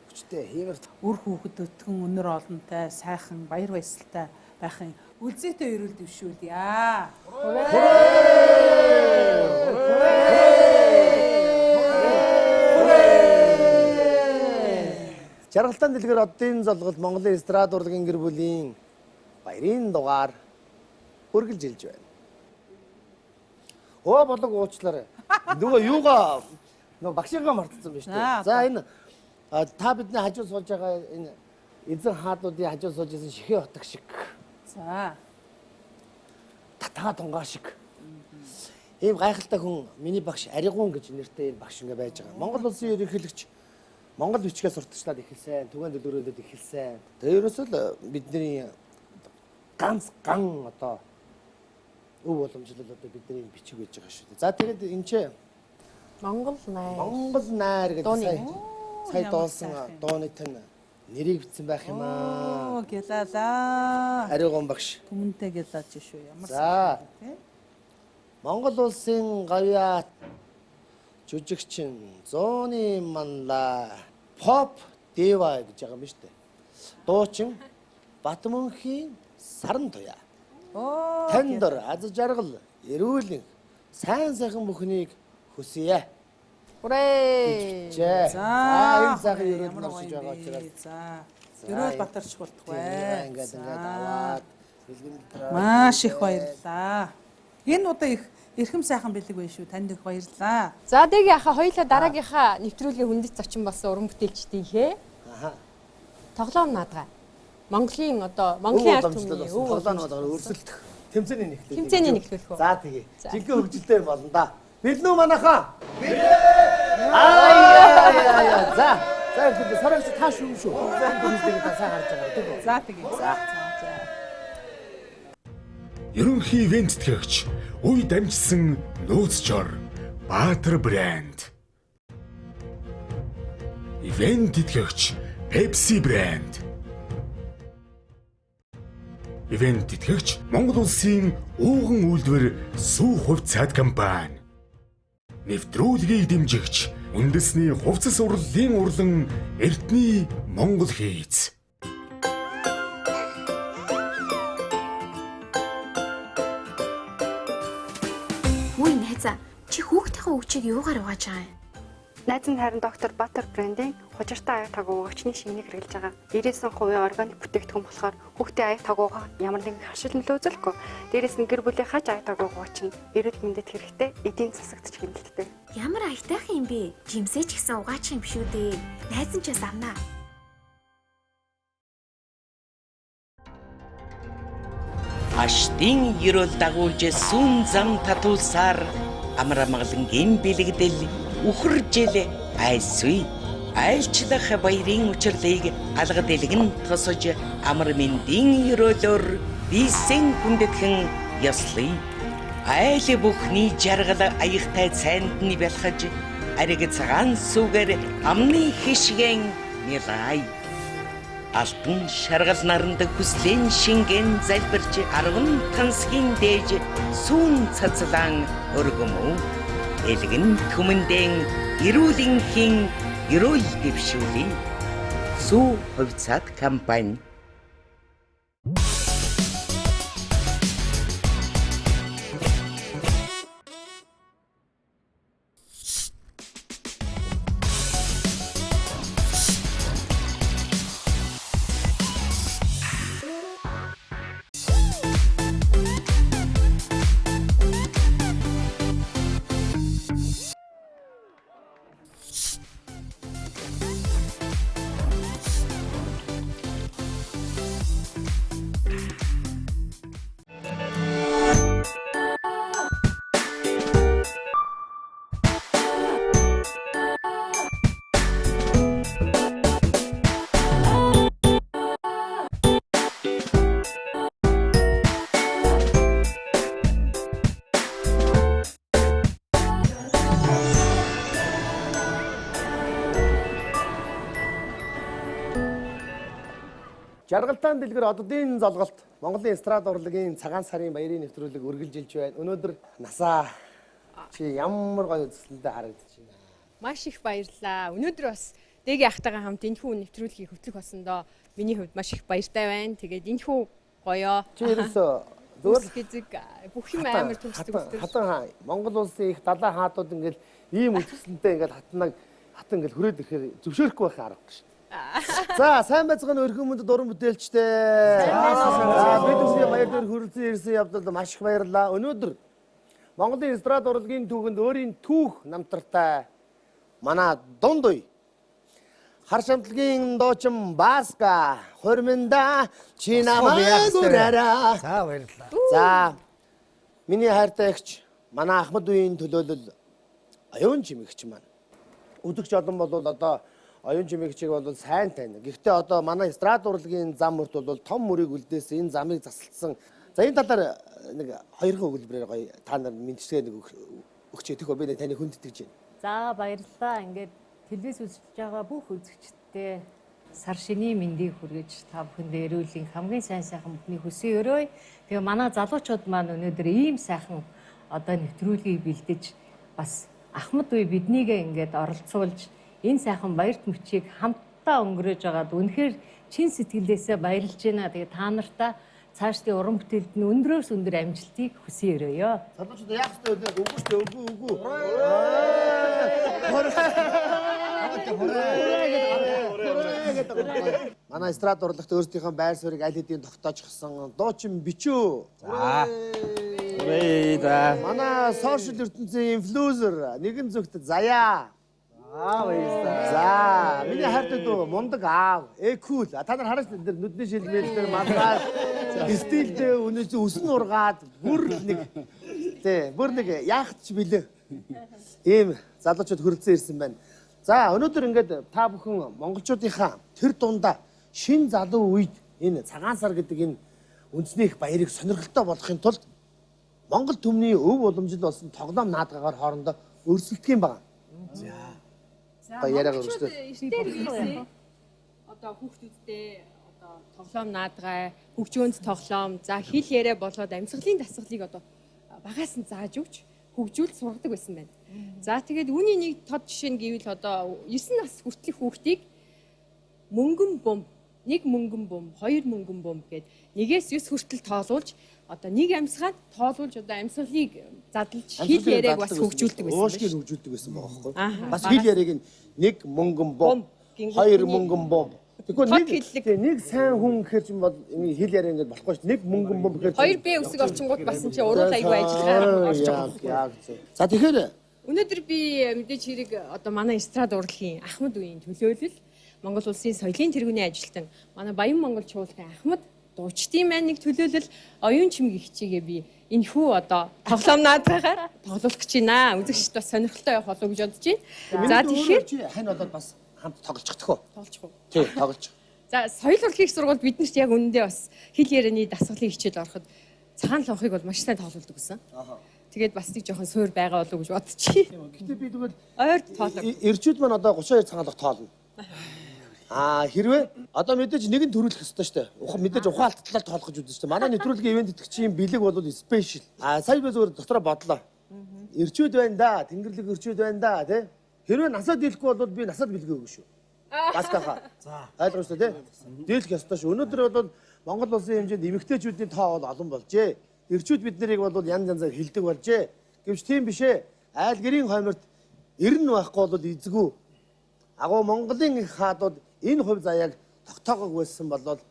үр хүүхэд өтгөн өнөр олонтой сайхан баяр баясгалтай байхын үлзээтэй өрөөл дэвшүүлье. Жаргалтын дэлгэр оддын золголт Монголын эстрад урлагийн гэр бүлийн баярын дугаар үргэлжилж байна. Оо болог уучлаарай. Нөгөө юугаа нөгөө багшигаа мартсан байна шүү дээ. За энэ та бидний хажуу сууж байгаа энэ эзэн хаадуудын хажуу сууж исэн шихээ хотог шиг. За. Татаа тунгаа шиг. Ийм гайхалтай хүн миний багш Аригуун гэж нэртэй энэ багш ингээ байж байгаа. Монгол улсын ерөнхийлөгч Монгол бичгээ сурталчлаад эхэлсэн, түгээн дэлгэрүүлээд эхэлсэн. Тэгээ ерөөсөө л бидний ганц ган одоо өв боломжлол одоо бидний бичиг байж байгаа шүү дээ. За тэгээд энэ ч Монгол найр. Монгол найр гэдэг сая дуулсан дууны тань нэрийг бичсэн байх юм аа. Гялалаа. Аригуун багш. Түмэнтэй гялаач шүү. Ямар За. Монгол улсын гавьяа жүжигчин зооны манла Pop Deva гэж байгаа юм шүү дээ. Дуучин Батмөнхийн саран туяа. Тандор аз жаргал эрүүлэн сайн сайхан бүхнийг хүсье. Хүрээ. За энэ сайхан ерөөл норсож байгаа учраас. За. Ерөөл Батарч болтугай. Ингээд аваад маш их баярлалаа. Энэ удаа их эрхэм сайхан бэлэг байна шүү. Танд их баярлалаа. За дэги яха хоёлаа дараагийнхаа нэвтрүүлгийн хүндэт зочин болсон уран бүтээлчдийнхээ. Тоглоом наадгаа. Монголын одоо Монголын ард түмний тоглоомнуудаар өрсөлдөх тэмцээний нэхлэл. Тэмцээний нэхлүүлэх үү? За тэгээ. Жинхэнэ хөгжилтэй болно да. Бэлнүү манайхаа. Аа. За. За ингэ сарагч тааш юм шүү. За бүгдийг та сайн харж байгаа тийм үү? За тэгээ. За. Ерөнхий ивент тэтгэгч үе дамжсан нөөцчор Баатар брэнд. Ивент тэтгэгч Pepsi брэнд. Ивент тэтгэгч Монгол улсын ууган үйлдвэр сүү хувь цайд компани. Нэвтрүүлгийг дэмжигч үндэсний хувцас урлалын урлан Эрдэнэ Монгол хийц. Үгүй найзаа, чи хүүхдийнхээ үгчийг юугаар угааж байгаа юм? Найз нь харин доктор Баттер брендийн хужиртай аяг таг угаагчны шинийг хэрэглэж байгаа. 90% органик бүтээгдэхүүн болохоор хүүхдийн аяг таг угаа ямар нэгэн харшил нөлөө үзүүлэхгүй. Дээрээс нь гэр бүлийн хаж аяг таг угаач нь эрүүл мэндэд хэрэгтэй, эдийн засагт ч хэмнэлттэй. Ямар аятайхан юм бэ? Жимсээ ч гэсэн угаач юм шүү дээ. Найз нь ч замнаа. Аштын ерөөл дагуулж сүн зам татуулсаар амар амгалангийн бэлэгдэл үхэржэл айсүй айлчлах баярын учрлыг алга дэлгэн тосож амар мэндийн ерөөлөөр бийсэн хүндэтгэн ёслый айл бүхний жаргал аягтай цайнд нь бэлхэж ариг цагаан сүгэр амны хишгэн нилай алтан шаргал наранд хүслийн шингэн залбирч арган тансгийн дээж сүүн цацлан өргөмөө элгэн түмэндэн эрүүлэнхийн эрүүл дэвшүүлэн сүү хувьцаат компани. Жаргалтаан дэлгэр оддын залгалт Монголын эстрад урлагийн цагаан сарын баярын нэвтрүүлэг үргэлжилж байна. Өнөөдөр насаа чи ямар гоё үзэсгэлэнтэй харагдаж байна. Маш их баярлалаа. Өнөөдөр бас дэгийн ахтайгаа хамт энэхүү нэвтрүүлгийг хөтлөх болсондоо миний хувьд маш их баяртай байна. Тэгээд энэхүү гоёо. Чи ерөөсөө зүгээр гизэг бүх юм амар төгсдөг үлдээ. Хатан Монгол улсын их далайн хаадууд ингээл ийм үзэсгэлэнтэй ингээл хатан ингээл хүрээд ирэхээр зөвшөөрөхгүй байх аргагүй шүү. За, сайн байцгаана өрхөн мөндөд уран бүтээлчтэй. Бид бүхэн баяр дээр хүрэлцэн ирсэн явдалд маш их баярлалаа. Өнөөдөр Монголын эстрад урлагийн түүхэнд өөрийн түүх намтартай манай дунд уй хар шамтлагийн доочин Баска хорминда чи намайг үрээрээ. За баярлалаа. За миний хайртай эгч манай Ахмад үеийн төлөөлөл оюун жимэгч маань. Өдөгч олон бол одоо оюун жимэгчийг бол сайн тань. Гэхдээ одоо манай эстрад урлагийн зам мөрт бол том мөрийг үлдээсэн энэ замыг засалсан. За энэ талаар нэг хоёрхан өгүүлбэрээр гоё та нар мэдчигээ нэг өгчээ төхөө би таны хүндэтгэж байна. За баярлалаа. Ингээд телевиз үзэж байгаа бүх үзэгчдээ сар шинийн мэндийг хүргэж та бүхэндээ эрүүлийн хамгийн сайн бүхний хүсье өрөөе. Тэгээ манай залуучууд маань өнөөдөр ийм сайхан одоо нэвтрүүлгийг бэлдэж бас Ахмад үе биднийг ингээд оролцуулж энэ сайхан баярт мөчийг хамтдаа өнгөрөөж байгаад үнэхээр чин сэтгэлээсээ баярлж байна. Тэгээ та нартаа цаашдын уран бүтээлд нь өндрөөс өндөр амжилтыг хүсье өрөөё. Залуучууд яах вэ? Үгүй. Манай эстрад урлагт өөрсдийнхөө байр суурийг аль хэдийн тогтоожчихсан дуучин бичүү. За. Манай сошиал ертөнцийн инфлюенсер нэгэн зүгт заяа. За, миний хайртай дүү мундаг аав, кул. Та нар хараач дээр нүдний шилмэл дээр мандаад стилдээ өнөөс өсөн ургаад бүр нэг яахт ч билээ. Ийм залуучууд хөрөлцөн ирсэн байна. За, өнөөдөр ингээд та бүхэн монголчуудынхаа тэр дундаа шин залуу үед энэ цагаан сар гэдэг энэ үндэсний их баярыг сонирхолтой болгохын тулд Монгол түмний өв уламжид болсон тоглоом наадгагаар хоорондоо өрсөлдөх юм байна. За яриагаар өрсөлдөв. Одоо хүүхдүүдтэй тоглоом наадгай, хөгжөөнд тоглоом, за хэл яриа болоод амьсгалын дасгалыг одоо багаас нь зааж өгч хөгжүүлж сургадаг байсан байна. За тэгээд үүний нэг тод жишээ нь гэвэл одоо 9 нас хүртэлх хүүхдийг мөнгөн бом, нэг мөнгөн бом, хоёр мөнгөн бом гэд нэгээс 9 хүртэл тоолуулж одоо нэг амьсгаад тоолуулж одоо амьсгалыг задлж хэл яриаг бас хөгжүүлдэг байсан. Уушгийг хөгжүүлдэг байсан байгаа байхгүй. Бас хэл яриаг нэг мөнгөн бом, хоёр мөнгөн бом. Тэгэхгүй нэг сайн хүн гэхэр чинь бол хэл яриа ингэж болохгүй ш. Нэг мөнгөн бом гэхэр 2B үсэг орчингууд бас энэ урал аягүй ажиллагаа орж байгаа. За тэгэхээр өнөөдөр би мэдээж хэрэг одоо манай эстрад урлагийн Ахмад үеийн төлөөлөл Монгол улсын соёлын тэргүүний ажилтан манай Баян Монгол чуулган Ахмад дуучдын маань нэг төлөөлөл оюун чимгийн хичээгээ би энэ хүү одоо тоглоом наадгаагаар тоглох гэж байна. Үзэгчд бас сонирхолтой явах болов гэж бодож байна. За тэгэхээр хань болоод бас хамт тоглож чадах уу? Тоглож. Тий, тоглож. За соёл урлагийн их сургууль биднэрт яг үнэндээ бас хэл ярианы дасгалын хичээл ороход цагаан лонхыг бол маш сайн тоглолдог гэсэн. Тэгээд бас нэг жоохон суур байгаа болов уу гэж бодчих. Гэтэ би тэгвэл ойр тоолог. Ирчүүд маань одоо 32 цагаалга тоолно. Хэрвээ одоо мэдээж нэг нь төрүүлэх ёстой шүү дээ. Мэдээж ухаалттлаар тоолох гэж үзсэн шүү дээ. Манай нэвтрүүлгийн ивент итгэгчийн бэлэг бол спешиал. Сая би зөвөр дотроо бодлоо. Ирчүүд байна да, тэнгэрлэг ирчүүд байна да, тий. Хэрвээ насаад дийлэхгүй бол би насаад бэлгээ өгнө шүү. Баскаха. За. Ойлгож шүү дээ, тий. Дийлэх ёстой шүү. Өнөөдөр бол Монгол улсын хэмжээнд эмэгтэйчүүдийн тоо бол олон болжээ. Ирчүүд бид нарыг бол янз янзаар хилдэг болжээ. Гэвч тийм биш ээ. Айл гэрийн хойморт эрен байхгүй бол эзгүй. Агуу Монголын их хаадууд энэ хувь заяаг тогтоогоог байсан бол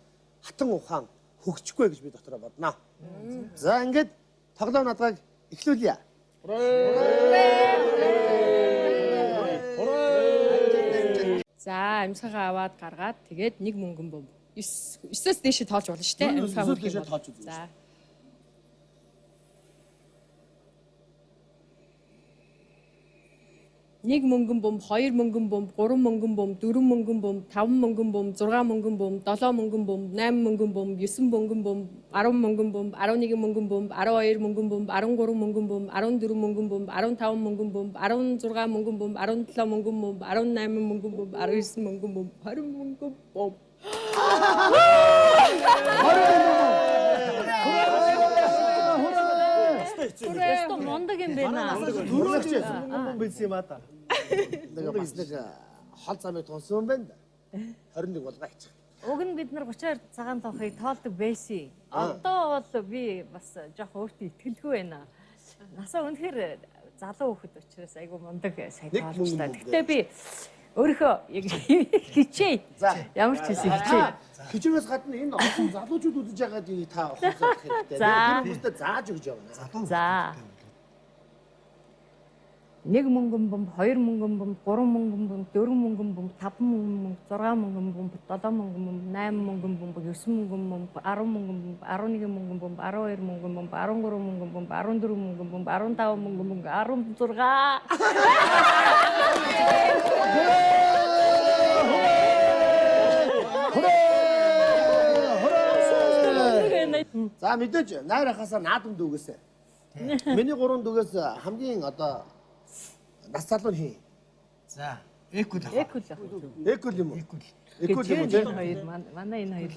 хатан ухаан хөгжихгүй гэж би дотроо бодноо. За ингээд тоглоом надгааг эхлүүлье. За амьсгаа аваад гаргаад тэгээд нэг мөнгөн бом. 9-өөс дээшээ тоолж болно шүү дээ. Амьсгаа дээшээ тоолж үзье. За. Нэг мөнгөн бом, хоёр мөнгөн бом, гурван мөнгөн бом, дөрвөн мөнгөн бом, таван мөнгөн бом, 6 мөнгөн бом, 7 мөнгөн бом, 8 мөнгөн бом, 9 мөнгөн бом, 10 мөнгөн бом, 11 мөнгөн бом, 12 мөнгөн бом, 13 мөнгөн бом, 14 мөнгөн бом, 15 мөнгөн бом, 16 мөнгөн бом, 17 мөнгөн бом, 18 мөнгөн бом, 19 мөнгөн бом, 20 мөнгөн бом. Яста мондог юм байна. Дөрөвч мөнгөн бэлсэн юм аа та. Нэг бас нэг хол замыг тонсон байна да. 21 болгооч. Уг нь бид нар 32 цагаан лонхыг тоолдог байсан. Одоо бол би бас жоох өөртөө итгэлгүй байна. Насаа үнэхээр залуу хүүхэд учраас айгүй мундаг сайн тоолж та. Гэхдээ би өөрийнхөө яг хичээ. Ямар ч хэсэг хичээ. Хичээгээс гадна энэ олон залуучууд үзэж байгаад та ухаалцах хэрэгтэй. Тэр хүмүүстээ зааж өгч явна. За. Нэг мөнгөн бом, хоёр мөнгөн бом, гурван мөнгөн бом, дөрвөн мөнгөн бом, 5 мөнгөн бом, 6 мөнгөн бом, 7 мөнгөн бом, 8 мөнгөн бом, 9 мөнгөн бом, 10 мөнгөн бом, 11 мөнгөн бом, 12 мөнгөн бом, 13 мөнгөн бом, 14 мөнгөн бом, 15 мөнгөн бом, 16. За мэдээж найр хасаа наадам дүүгээсэ. Миний 3 дүүгээс хамгийн одоо нас залуу хий. За, экул. Экул юм уу? Экул юм уу? Хоёр манай энэ хоёр.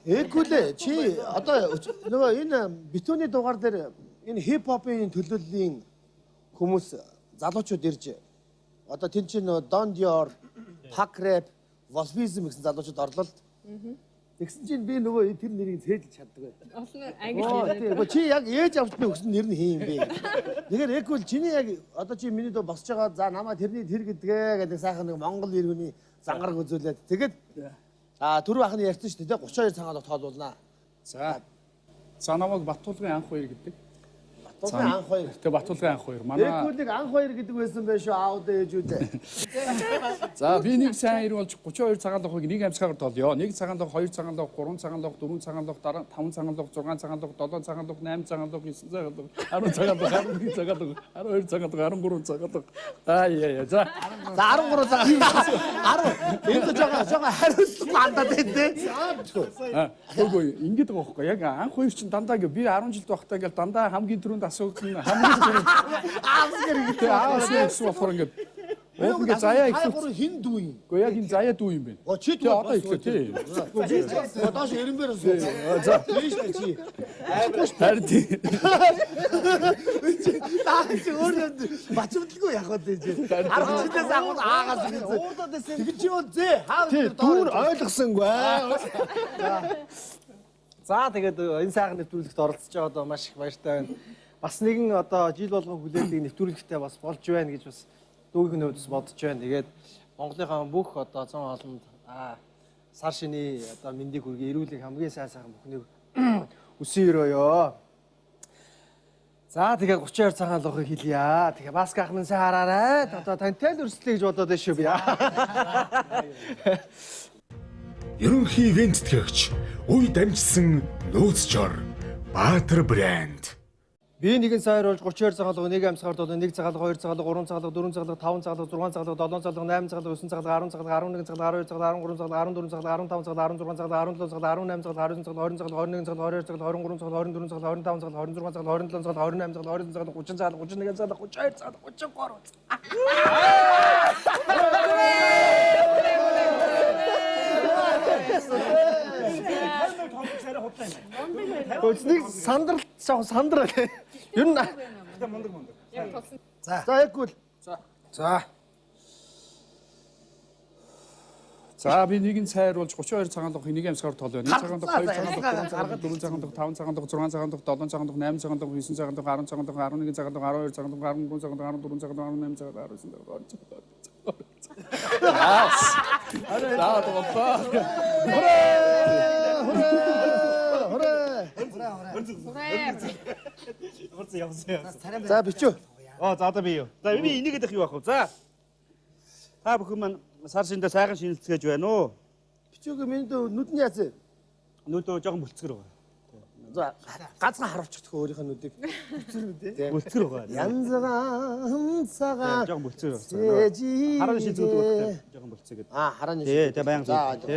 Экул чи одоо нөгөө энэ битүүний дугаар дээр энэ хип хопын төлөөллийн хүмүүс залуучууд ирж одоо тэн чинь Don Dior, Pac Rap, Wolfism гэсэн залуучууд орлоо л. Тэгсэн чинь би нөгөө тэр нэрийг цээжлж чаддаг бай. Олон англи. Чи яг ээж авчны өгсөн нэр нь хин юм бэ? Тэгэхээр экул чиний яг одоо чи миний дөө босч байгаа за намаа тэрний тэр гэдгээ гэдэг сайхан нэг Монгол иргэний зангараг үзүүлээд тэгээд түрүү ахны ярьсан шүү дээ 32 цагаалга тоолуулнаа. За намайг Батулгын анх хоёр гэдэг. Батулгын анх хоёр. Тэгээ Батулгын анх хоёр. Манай экулыг анх хоёр гэдэг байсан байх шүү аауд ээжүүдээ. За би нэг сайн ир болж 32 цагаалгыг нэг амьсгаар тоолё. Нэг цагаалга, 2 цагаалга, 3 цагаалга, 4 цагаалга, 5 цагаалга, 6 цагаалга, 7 цагаалга, 8 цагаалга, 9 цагаалга, 10 цагаалга, 11 цагаалга, 12 цагаалга, 13 цагаалга. Яа. За 13 цагаалга. 10. Энэ жоо хариуцлага андаад байдээ. Үгүй ингэдэг байгаа байхгүй. Яг анх хоёр чинь дандаа би 10 жилд байхдаа ингээл дандаа хамгийн түрүүнд асуух нь хамгийн түрүүнд аавс гэрээ аавс гэсэн болохоор ингээд ингээд заяа ихсэн. Хин дүү юм. Гэхдээ яг энэ заяа дүү юм бэ? Чи дүү одоо ихлээ тий. Доош эренбэр суу. За тийш чи. Харин тий. Чи өөрөө бачимдлгүй явах үү чи. 10-аас агуул аагаас ингэ. Тэгэж чи бол зээ. Тий, дүүр ойлгосонгүй. За тэгээд энэ сайхан нэвтрүүлэгт оролцож байгаа одоо маш их баяртай байна. Бас нэгэн одоо жил болгон хүлээлтийг нэвтрүүлэгтээ бас болж байна гэж бас дүүгийн хувьд бодож байна. Тэгээд Монголынхаа бүх одоо зон олонд сар шиний одоо мэндийг хүргэе, эрүүлэг хамгийн сайхан бүхнийг үсэн өрөөё. За тэгээд 32 цагаан лохыг хэлье. Тэгээ Баск ахмын сайн хараарай. Одоо тантай л өрсөлдөө гэж бодоод байна шүү би. Ерөнхий ивент тэтгэгч үе дамжсан нөөцчор Баатар брэнд. Би нэгэн саяар болж 32 цагаалга, 1 амсгаар бол 1 цагаалга, 2 цагаалга, 3 цагаалга, 4 цагаалга, 5 цагаалга, 6 цагаалга, 7 цагаалга, 8 цагаалга, 9 цагаалга, 10 цагаалга, 11 цагаалга, 12 цагаалга, 13 цагаалга, 14 цагаалга, 15 цагаалга, 16 цагаалга, 17 цагаалга, 18 цагаалга, 19 цагаалга, 20 цагаалга, 21 цагаалга, 22 цагаалга, 23 цагаалга, 24 цагаалга, 25 цагаалга, 26 цагаалга, 27 цагаалга, 28 цагаалга, 29 цагаалга, 30 цагаалга, 31 цагаалга, 32 цагаалга, 33. Өчнийг сандрал сандрал. Ер нь мундаг. За яггүй. За. За би нэгэн цайр болж 32 цагаан лох 1 амсгаар тол байна. 1 цагаан лох 2 цагаан лох 3 цагаан лох 4 цагаан лох 5 цагаан лох 6 цагаан лох 7 цагаан лох 8 цагаан лох 9 цагаан лох 10 цагаан лох 11 цагаан лох 12 цагаан лох 13 цагаан лох 14 цагаан лох 18 цагаан лох 19 цагаан лох 20 цагаан лох. За тогтоо. За бичүү. За одоо би юу. За би энийг дэх юу ах вэ? За. Та бүхэн маань сар шиндээ сайхан шинэлцгээж байна уу? Бичүүгээ минь нүдний яз. Нүдөө жоохон бүлцгэр байгаа. За ганцхан харуулчихдаг өөрийнхөө нүдийг. Бүлцгэр байгаа. Янзгаан цагаан. Жоохон бүлцгэр байна. Хараа шийдгүүд байгаа. Жоохон бүлцгээд. Хараа шийд. Тэ баян.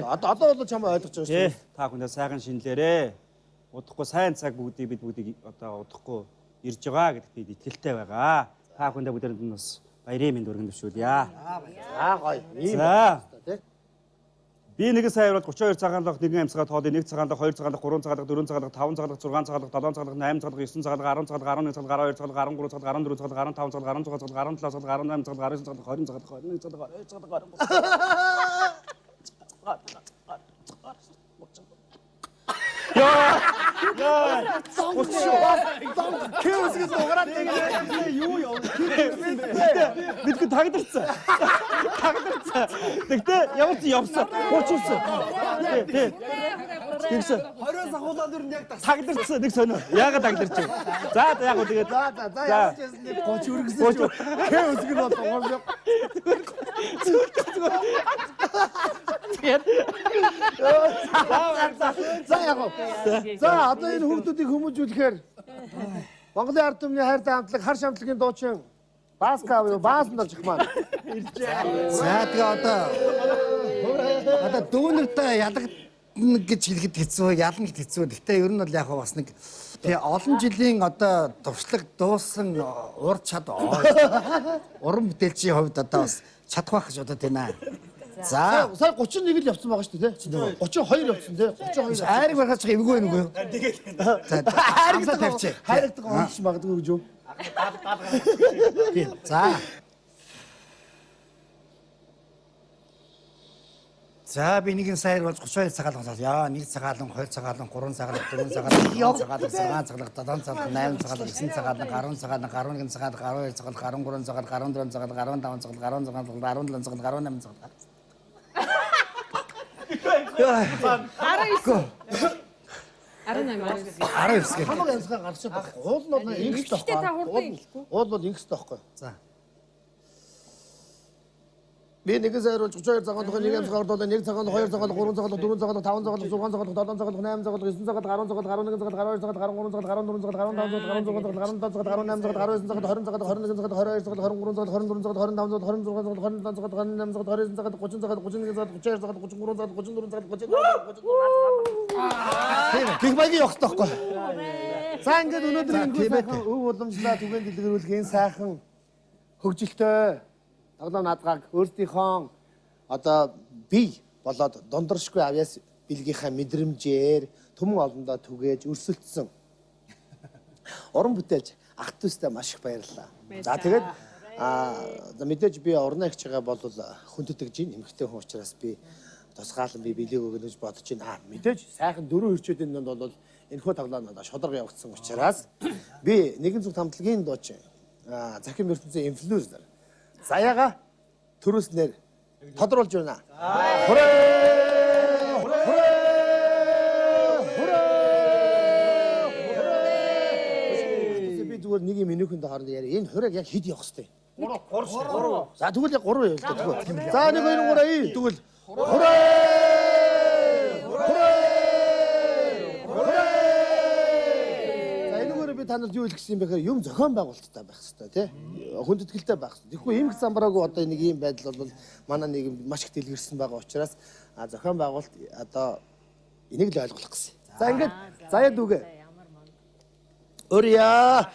Одоо бол чамаа ойлгож байгаа шүү. Та бүхэндээ сайхан шинэлээрээ. Удахгүй сайн цаг бүгдийг бид бүгдийг одоо удахгүй ирж байгаа гэдэгт бид итгэлтэй байгаа. Та бүхэндээ бүгдээрэнд нь бас баярын мэнд өргөн төвшүүлье. За гоё. За. Би нэг сая бол 32 цагаан лох 1 амсгаа тоолыг 1 цагаан лох 2 цагаан лох 3 цагаан лох 4 цагаан лох 5 цагаан лох 6 цагаан лох 7 цагаан лох 8 цагаан лох 9 цагаан лох 10 цагаан лох 11 цагаан лох 12 цагаан лох 13 цагаан лох 14 цагаан лох 15 цагаан лох 16 цагаан лох 17 цагаан лох 18 цагаан лох 19 цагаан лох 20 цагаан лох 21 цагаан лох 22 цагаан лох. Кэвсгээ дуурайд юу яв. Бидгүй тагдарцсан. Тэгтээ ямар ч явсан. Уучирсан. Тэгсэн. 20-оос ахуулаад ер нь яг тагдарцсан нэг сонио. Яагаад тагдарч вэ? За яг уу тэгээд. За ямар ч юм нэг 30 өргөсөн ч. Кэвсгээ бол дуурайд. За яг уу. За одоо энэ хүүхдүүдийг хүмүүжүүлэхээр Монголын ард түмний хайртай хамтлаг хар шамтлагийн дуучин Баска юу Баасан доржих маань. За тэгээ одоо дүүнэртэй ялагдана гэж хэлэхэд хэцүү, ялна гэхэд хэцүү. Гэхдээ ер нь бол яг бас нэг тэгээ олон жилийн одоо туршлага дуусан урд чад уран бүтээлчийн хувьд одоо бас чадах байх гэж бодод байна. За сая 31 л явцсан байгаа шүү дээ тий. 32 явцсан тий. 32. Хайрыг барахаж эвгүй нүг юу? За хайрыг тавьчих. Хайрдаг онч магадгүй гэж юу? Тийм. За. За би нэгэн саяар болж 32 цагаал болоо. Яа 1 цагаалан 2 цагаалан 3 цагаалан 4 цагаалан 5 цагаалан 6 цагаалан 7 цагаалан 8 цагаалан 9 цагаалан 10 цагаалан 11 цагаалан 12 цагаалан 13 цагаалан 14 цагаалан 15 цагаалан 16 цагаалан 17 цагаалан 18 цагаалан. Араа хамаг амсгаа гарчаад байна. Уул нь бол ингэс тахгүй. Уул бол ингэс тахгүй. За. Би нэгэн саяар болж 32 цагаан лох 1 амсгаар бол 1 цагаан лох 2 цагаан лох 3 цагаан лох 4 цагаан лох 5 цагаан лох 6 цагаан лох 7 цагаан лох 8 цагаан лох 9 цагаан 10 цагаан 11 цагаан 12 цагаан 13 цагаан 14 цагаан 15 цагаан 16 цагаан 17 цагаан 18 цагаан 19 цагаан 20 цагаан 19 цагаан 20 цагаан 21 цагаан 22 цагаан 23 цагаан 24 цагаан 25 цагаан 26 цагаан 27 цагаан 28 цагаан 29 цагаан 30 цагаан 31 цагаан 32 цагаан 33 цагаан 34 цагаан 35 цагаан. Гэх баягийн явах таахгүй. За ингээд өнөөдөр энэ сайхан өв уламжлаа түгээн дэлгэрүүлэх энэ сайхан хөгжилтэй тоглоом наадгааг өөртөөхөө одоо бие болоод донторшгүй авьяас бэлгийнхаа мэдрэмжээр түмэн олондоо түгээж өрсөлдсөн уран бүтээлч ах дүүстэй маш их баярлалаа. За тэгээд мэдээж би урнаа хийж байгаа бол хүндэтгэж ийн эмэгтэй хүн учраас би тусгаалan би билег өгнө гэж бодож байна. Мэдээж сайхан дөрөв ирчүүдийн донд бол энэхүү тоглоом шударга явагдсан учраас би нэгэн зүг хамтлагийн дуучин захим ертөнцийн инфлюенсер Заяага төрөөснөр тодруулж байна. Би зүгээр нэг юм өнөөхөнд хооронд яриа. Энэ хураг яг хэд явах хэвтэй? 3. За тэгвэл яг 3 явуулдаг тэгвэл. За 1 2 3 тэгвэл би танарт юу хэлэх юм бэ гэхээр юм зохион байгуулалттай байх хэрэгтэй тий. Хүндэтгэлтэй байх хэрэгтэй. Тэгэхгүй эмх замбраагүй одоо нэг юм байдал бол манай нийгэм маш их дэлгэрсэн байгаа учраас зохион байгуулалт одоо энийг л ойлгох гэсэн. За ингээд заяа дүүгээ. Өрья.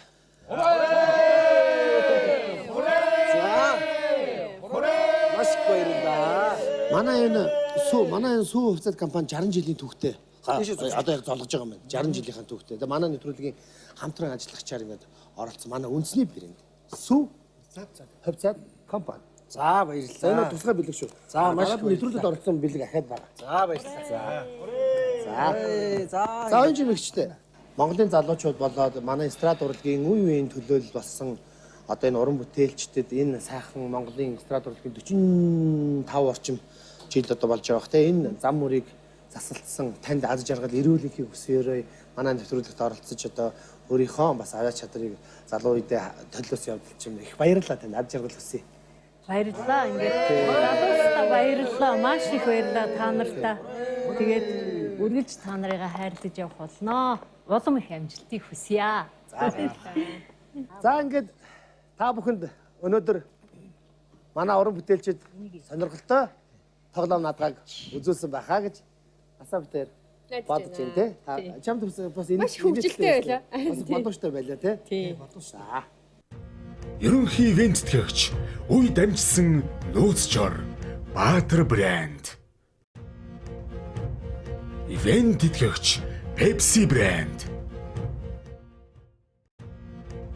Маш баярлалаа. Манай энэ сүү хувьцаат компани 60 жилийн түүхтэй. Одоо яг золгож байгаа юм байна. 60 жилийнхэн түүхтэй. Тэгээ манай нэвтрүүлгийн хамтран ажиллагчаар ингээд оролцсон манай үндэсний брэнд сүү хувьцаат компани. За баярлалаа. Энэ тусгай бэлэг шүү. За маш их нэвтрүүлэгт оролцсон бэлэг ахаад байгаа. За баярлалаа. За энэ жимэгчтэй. Монголын залуучууд болоод манай эстрад урлагийн үе үеийн төлөөлөл болсон одоо энэ уран бүтээлчдэд энэ сайхан Монголын эстрад урлагийн 45 орчим жил одоо болж байгаа. Тэ энэ зам мөрийг засалтсан танд аз жаргал эрүүлэхийг хүсээрээ манай нэвтрүүлэгт оролцож одоо өөрийнхөө бас аваад чадрыг залуу үедээ төлөөс явуулж юм их баярлалаа танд аз жаргал хүсье. Баярлалаа ингээд залуусаа баярлалаа маш их баярлалаа та нартаа. Тэгээд үргэлж та нарыг хайрлаж явах болно. Улам их амжилтыг хүсье. За ингээд та бүхэнд өнөөдөр манай уран бүтээлчид сонирхолтой тоглоом наадгааг үзүүлсэн байхаа гэж асаа битээр бодож байна те. Чамд бас энэ маш хөвгөлтэй байлаа. Бас бодоштой байлаа те. Тийм. За. Ерөнхий ивент тэтгэгч үе дамжсан нөөцчор Баатар брэнд. Ивент тэтгэгч Pepsi брэнд.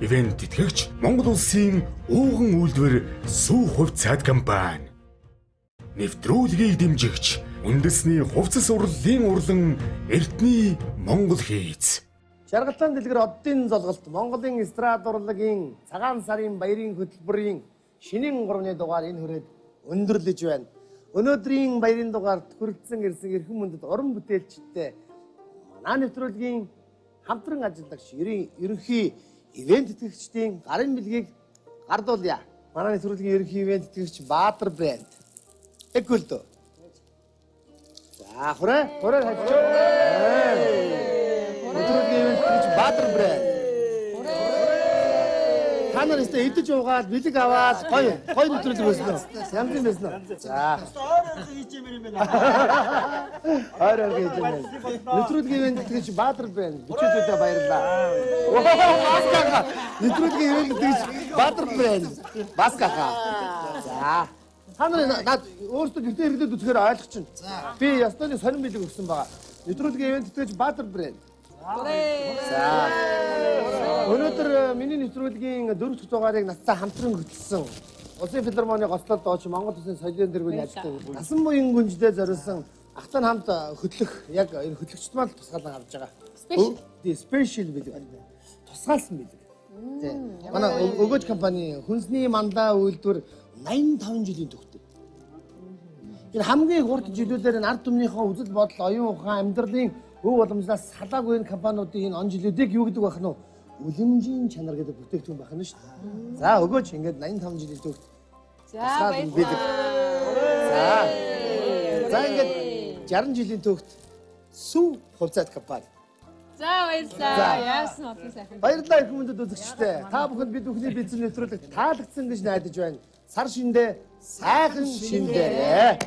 Ивент тэтгэгч Монгол улсын ууган үйлдвэр сүү хувьцаат компани. Нэвтрүүлгийг дэмжигч үндэсний хувцас урлалын урлан Эрдэнэ Монгол хийц. Жаргалтай дэлгэр оддын золголт Монголын эстрад урлагийн цагаан сарын баярын хөтөлбөрийн шинийн 3-ны дугаар энэ хүрээд өндөрлөж байна. Өнөөдрийн баярын дугаард хүрэлцэн ирсэн эрхэм мөндөд уран бүтээлчтэй манай нэвтрүүлгийн хамтран ажиллагч ерөнхий ивент тэтгэгчдийн гарын бэлгийг гардуулъя. Манай нэвтрүүлгийн ерөнхий ивент тэтгэгч Баатар брэнд. Экүүлдөө. За хүрээ хайж. Нэвтрүүлгийн ивент тэтгэгч Баатар брэнд. Та нар өстө идэж уугаад бэлэг аваад гоё нэвтрүүлэг өснө. Янз юм өснө. За. Ороо хийж байна. Нэвтрүүлгийн ивент тэтгэгч Баатар брэнд бичүүлдэ баярлалаа. Баскаха. Нэвтрүүлгийн ивент тэтгэгч Баатар брэнд. Баскаха. За. Та нар над өөрсдөө гэртээ хэрэглээд үзэхээр ойлгох чинь. Би ястаны сонирн бэлэг өгсөн байгаа. Нэвтрүүлгийн ивент тэтгэгч Баатар брэнд. За. Өнөөдөр миний нэвтрүүлгийн 4 дахь дугаарыг надтай хамтран хөтлсөн Улсын филармоны гоцлолд дооч Монгол Улсын соёлын тэргүүний ажилтан насан буян гүнждээ зориулсан ахтай хамт хөтлөх яг энэ хөтлөгчд маань тусгаалan авч байгаа. Спешиал бэлэг. Тусгаалсан бэлэг. Тий. Манай өгөөж компани хүнсний мандаа үйлдвэр 85 жилийн түүхтэй. Энэ хамгийн хурд жилүүдээр ард түмнийхээ үзэл бодол, оюун ухаан, амьдралын өв боломжлоос салаагүй энэ компаниудын энэ он жилүүдийг юу гэдэг байх нь вэ? Үлэмжийн чанар гэдэг бүтээгдэхүүн байх нь шүү дээ. За өгөөч ингээд 85 жилийн түүхт. За баярлалаа. За ингээд 60 жилийн түүхт сүү хувьцаат компани. За баярлалаа. Яасан олон сайхан. Баярлалаа их хүндэд үзэгчтэй. Та бүхэнд бид бүхний бичсэн нэвтрүүлэг таалагдсан гэж найдаж байна. Сар шиндээ сайхан шиндээ.